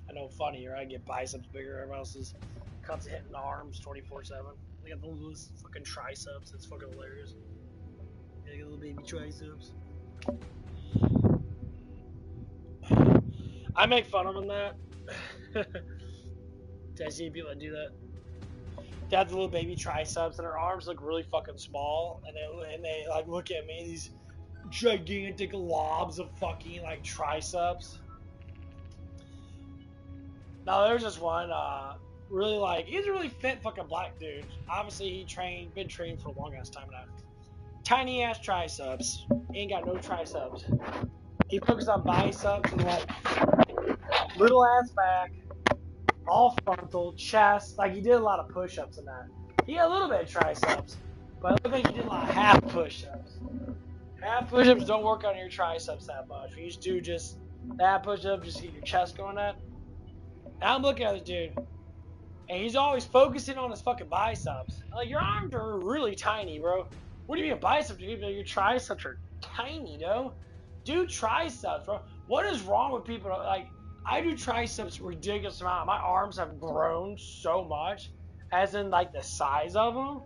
I know funnier. I get biceps bigger. Everyone else is constantly hitting the arms 24/7. They got those fucking triceps. It's fucking hilarious. They got little baby triceps. I make fun of them that. I see people that do that. They have the little baby triceps, and their arms look really fucking small, and they like look at me, these gigantic lobs of fucking like triceps. No, there's just one, really like, he's a really fit fucking black dude. Obviously, been trained for a long ass time now. Tiny ass triceps. Ain't got no triceps. He focused on biceps and like little ass back, all frontal, chest. Like he did a lot of push ups and that. He had a little bit of triceps, but it looked like he did a lot of half push ups. Half push ups don't work on your triceps that much. You just do just half push up, just get your chest going at. And I'm looking at this dude, and he's always focusing on his fucking biceps. I'm like, your arms are really tiny, bro. What do you mean biceps? Your triceps are tiny, though. Do triceps, bro. What is wrong with people? Like, I do triceps a ridiculous amount. My arms have grown so much, as in like the size of them,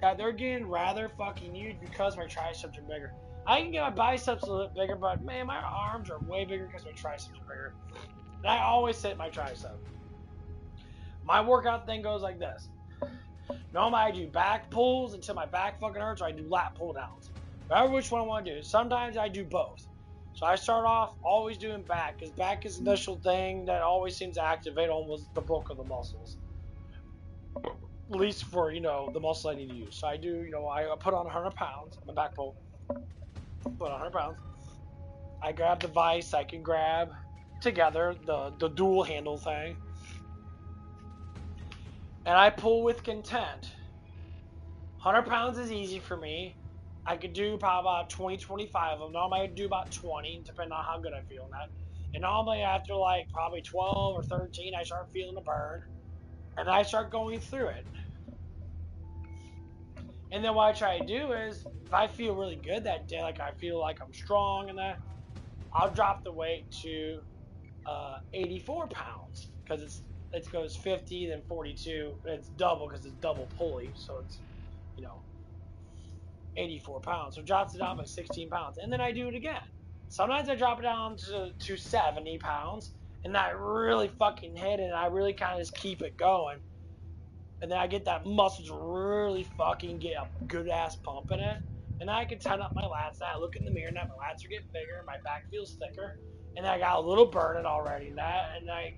that they're getting rather fucking huge because my triceps are bigger. I can get my biceps a little bit bigger, but man, my arms are way bigger because my triceps are bigger. And I always hit my tricep. My workout thing goes like this. Normally I do back pulls until my back fucking hurts, or I do lat pull downs. Whatever which one I want to do. Sometimes I do both. So I start off always doing back, because back is the initial thing that always seems to activate almost the bulk of the muscles. At least for, you know, the muscle I need to use. So I do, you know, I put on 100 pounds, my back pull. Put on 100 pounds. I grab the vise I can grab together, the dual handle thing. And I pull with content. 100 pounds is easy for me. I could do probably about 20, 25 of them. Normally I do about 20, depending on how good I feel in that. And normally after like probably 12 or 13, I start feeling the burn. And I start going through it. And then what I try to do is, if I feel really good that day, like I feel like I'm strong and that, I'll drop the weight to 84 pounds. Because it goes 50, then 42. It's double because it's double pulley. So it's, you know, 84 pounds. So it drops it down by 16 pounds. And then I do it again. Sometimes I drop it down to 70 pounds. And I really fucking hit it. And I really kind of just keep it going. And then I get that muscles really fucking get a good ass pump in it. And then I can tighten up my lats. And I look in the mirror and that my lats are getting bigger. My back feels thicker. And then I got a little burn in already in that. And I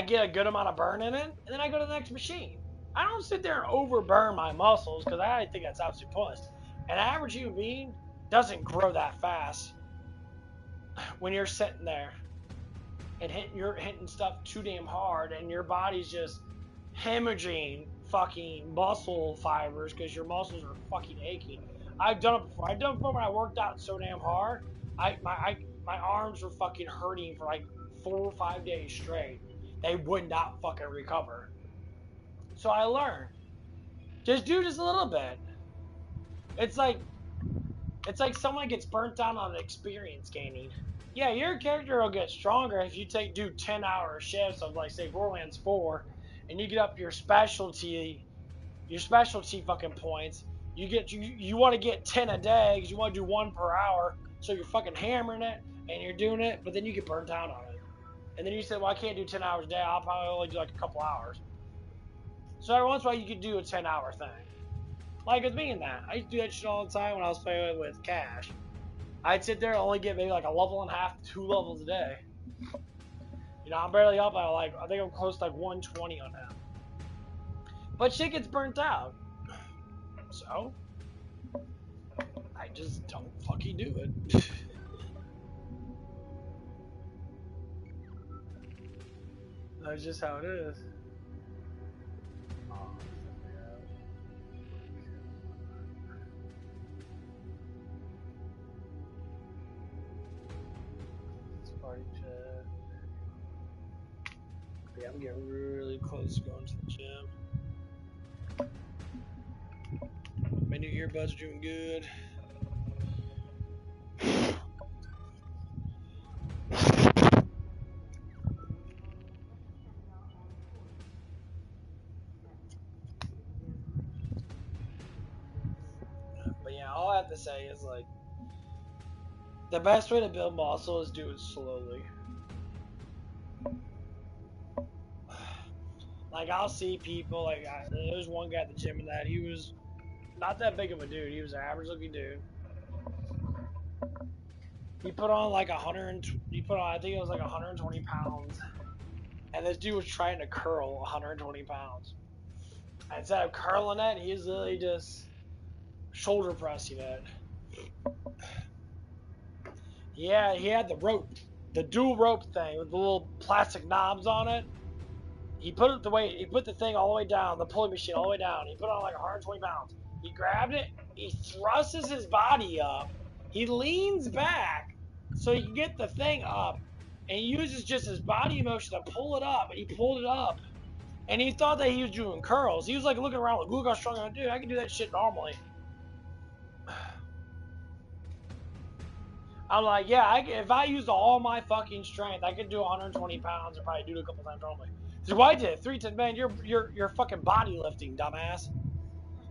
get a good amount of burn in it. And then I go to the next machine. I don't sit there and overburn my muscles because I think that's absolutely pointless. An average human being doesn't grow that fast when you're sitting there and you're hitting stuff too damn hard and your body's just hemorrhaging fucking muscle fibers because your muscles are fucking aching. I've done it before. I've done it before when I worked out so damn hard. My arms were fucking hurting for like 4 or 5 days straight. They would not fucking recover. So I learned. Just do just a little bit. It's like someone gets burnt down on experience gaining. Yeah, your character will get stronger if you do 10-hour shifts of like say Borderlands 4, and you get up your specialty fucking points. You want to get 10 a day because you want to do 1 per hour. So you're fucking hammering it and you're doing it, but then you get burnt out on it. And then you say, well, I can't do 10 hours a day. I'll probably only do like a couple hours. So every once in a while you could do a 10-hour thing. Like with me and that. I used to do that shit all the time when I was playing with Cash. I'd sit there and only get maybe like a level and a half, 2 levels a day. You know, I'm barely up at like, I think I'm close to like 120 on him. But shit gets burnt out. So, I just don't fucking do it. That's just how it is. Party chat. Yeah, I'm getting really close to going to the gym. My new earbuds are doing good. But yeah, all I have to say is like, the best way to build muscle is do it slowly. Like I'll see people like there's one guy at the gym and that he was not that big of a dude. He was an average looking dude. He put on like 100. He put on I think it was like 120 pounds. And this dude was trying to curl 120 pounds. And instead of curling it, he was literally just shoulder pressing it. Yeah, he had the rope, the dual rope thing with the little plastic knobs on it. He put the thing all the way down, the pulling machine all the way down. He put on like 120 pounds. He grabbed it, he thrusts his body up, he leans back so he can get the thing up, and he uses just his body motion to pull it up. And he pulled it up, and he thought that he was doing curls. He was like looking around, like, look how strong I am. Dude, I can do that shit normally. I'm like, yeah, if I used all my fucking strength, I could do 120 pounds and probably do it a couple times normally. So why did it? 310, man, you're fucking body lifting, dumbass.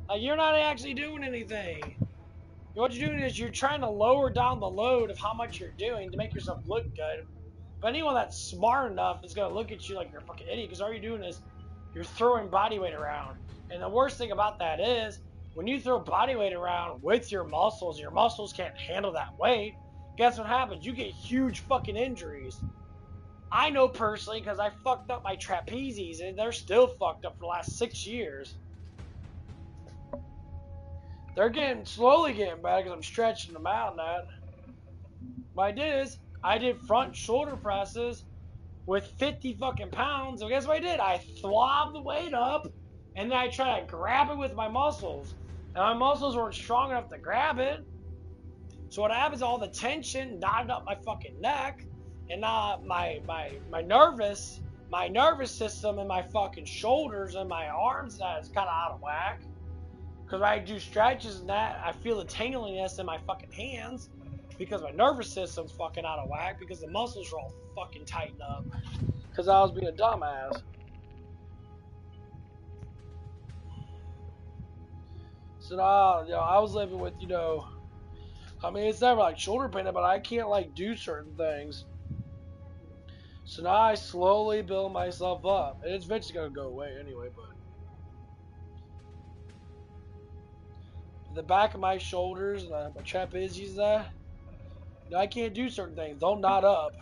Like, you're not actually doing anything. What you're doing is you're trying to lower down the load of how much you're doing to make yourself look good. But anyone that's smart enough is going to look at you like you're a fucking idiot because all you're doing is you're throwing body weight around. And the worst thing about that is when you throw body weight around with your muscles can't handle that weight, guess what happens? You get huge fucking injuries. I know personally because I fucked up my trapezies and they're still fucked up for the last 6 years. They're slowly getting better because I'm stretching them out and that. What I did is I did front shoulder presses with 50 fucking pounds. So guess what I did? I thwobbed the weight up and then I tried to grab it with my muscles. And my muscles weren't strong enough to grab it. So what happens, all the tension knotted up my fucking neck, and now my nervous system and my fucking shoulders and my arms that is kind of out of whack. Because when I do stretches and that, I feel the tingliness in my fucking hands because my nervous system's fucking out of whack because the muscles are all fucking tightened up. Because I was being a dumbass. So now, I was living with, I mean, it's never like shoulder pain, but I can't like do certain things. So now I slowly build myself up. And it's eventually going to go away anyway, but. The back of my shoulders and my trapezius there, I can't do certain things. They'll knot up.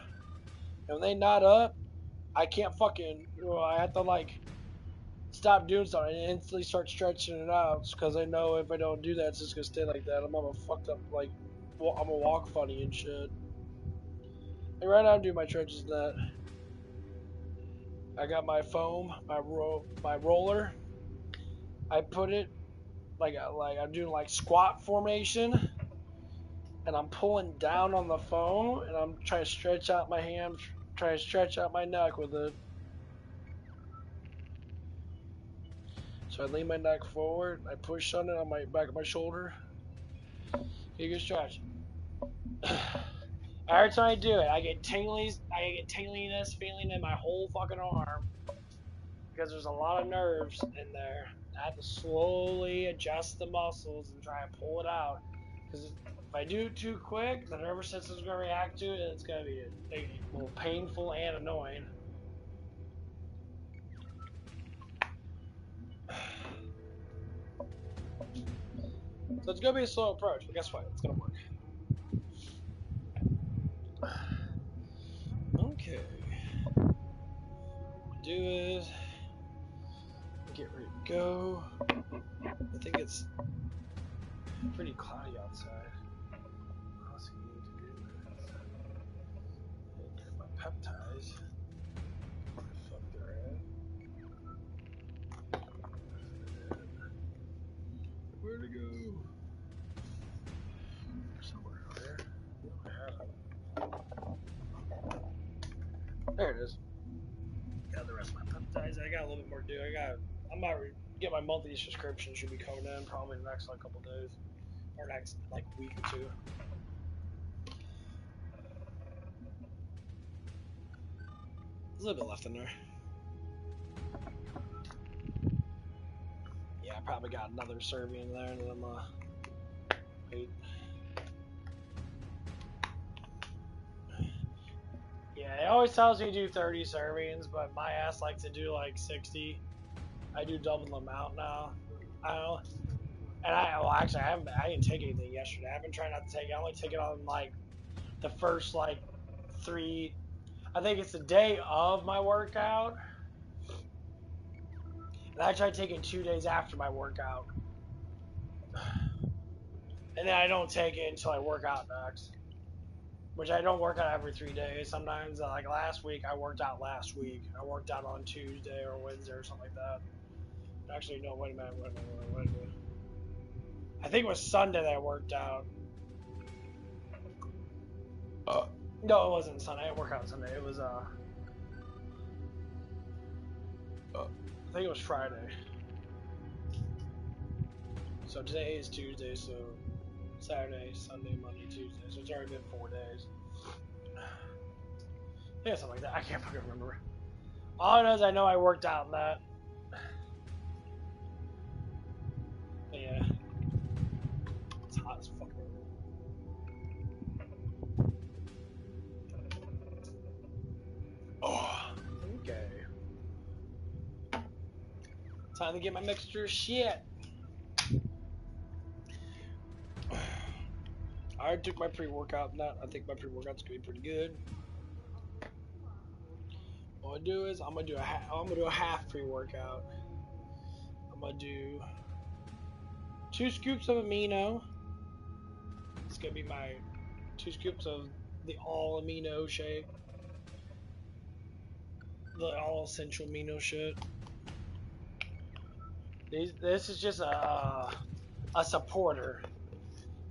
And when they knot up, I can't fucking, I have to like stop doing something and instantly start stretching it out because I know if I don't do that, it's just going to stay like that. I'm gonna fucked up, like, I'm gonna walk funny and shit. Like right now I'm doing my stretches and that. I got my foam, my roller. I put it like I'm doing like squat formation. And I'm pulling down on the foam, and I'm trying to stretch out my hands, trying to stretch out my neck with it. So I lean my neck forward, I push on it on my back of my shoulder. You can stretch. Every time I do it, I get tingliness feeling in my whole fucking arm. because there's a lot of nerves in there. I have to slowly adjust the muscles and try and pull it out. Because if I do it too quick, the nervous system's going to react to it, and it's going to be a little painful and annoying. So it's going to be a slow approach, but guess what? It's going to work. Okay. What we'll do is get ready to go. I think it's pretty cloudy outside. What else do you need to do? Get my peptides. Where the fuck they're at? Where'd it go? Somewhere out there. There it is. Got the rest of my peptides. I got a little bit more to do. I'm about to get my monthly subscription. Should be coming in probably the next like couple days, or next like week or two. There's a little bit left in there. Yeah, I probably got another serving in there, and then I'm wait. Yeah, it always tells me to do 30 servings, but my ass likes to do like 60. I do double the amount now. I don't know. And actually, I didn't take anything yesterday. I've been trying not to take it. I only take it on like the first like 3. I think it's the day of my workout. And I try taking 2 days after my workout. And then I don't take it until I work out next. Which I don't work out every 3 days. Sometimes, like last week, I worked out last week. I worked out on Tuesday or Wednesday or something like that. Actually, no, wait a minute. I think it was Sunday that I worked out. No, it wasn't Sunday. I didn't work out Sunday. It was, I think it was Friday. So today is Tuesday, so Saturday, Sunday, Monday, Tuesday. So it's already been 4 days. Yeah, something like that. I can't fucking remember. All I know is I know I worked out in that. Yeah. It's hot as fuck. Oh, okay. Time to get my mixture of shit. I already took my pre-workout. I think my pre-workout's gonna be pretty good. What I do is I'm gonna do a half pre-workout. I'm gonna do 2 scoops of amino. It's gonna be my 2 scoops of the all amino shake, the all essential amino shit. This is just a supporter.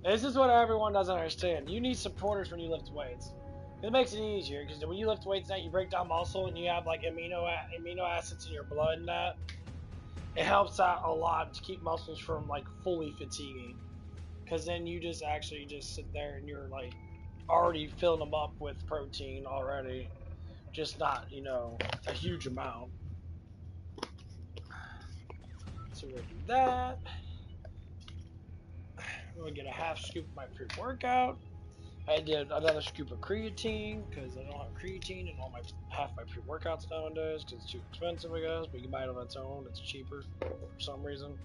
This is what everyone doesn't understand. You need supporters when you lift weights. It makes it easier because when you lift weights, you break down muscle and you have like amino acids in your blood and that. It helps out a lot to keep muscles from like fully fatiguing. Because then you just actually just sit there and you're like already filling them up with protein already. Just not, a huge amount. So we're gonna do that. I'm gonna get a half scoop of my pre-workout. I did another scoop of creatine because I don't have creatine in half my pre-workouts nowadays because it's too expensive, I guess. But you can buy it on its own; it's cheaper for some reason.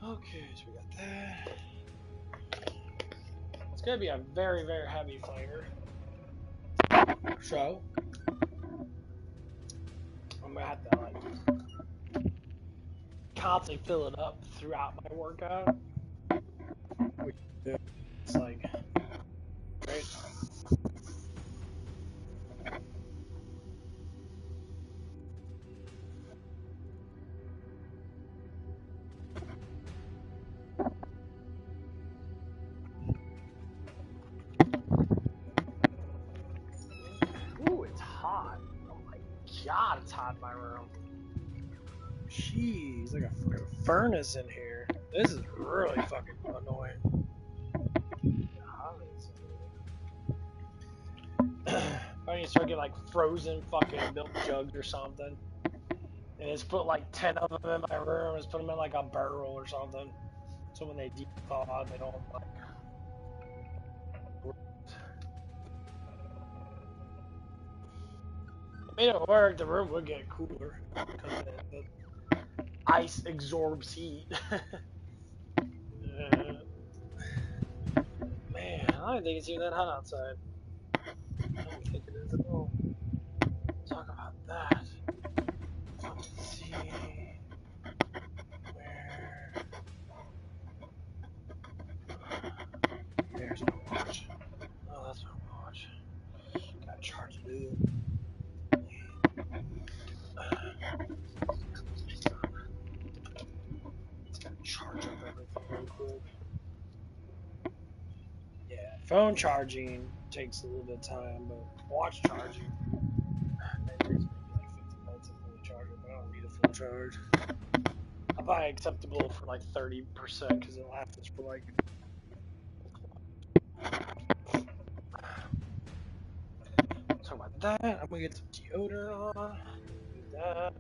Okay, so we got that. It's gonna be a very, very heavy flavor. So I'm gonna have to like constantly fill it up throughout my workout. It's like great. Ooh, it's hot. Oh my god, it's hot in my room. Jeez, like a fucking furnace in here. This is really fucking annoying. If I need need to start getting like frozen fucking milk jugs or something. And just put like 10 of them in my room. Just put them in like a barrel or something. So when they deep thaw, they don't like. It made it work. The room would get cooler because the ice absorbs heat. Man, I don't think it's even that hot outside. I don't think it is at all. Talk about that. Let's see where. There's my watch. Oh, that's my watch. Gotta charge it up. It's gotta charge up everything real quick. Yeah, phone charging takes a little bit of time, but watch charging. Maybe it's maybe like 50 minutes to fully charge it, but I don't need a full charge. I'll buy acceptable for like 30% because it lasts for like. Talk about that. I'm gonna get some deodorant on. Do that.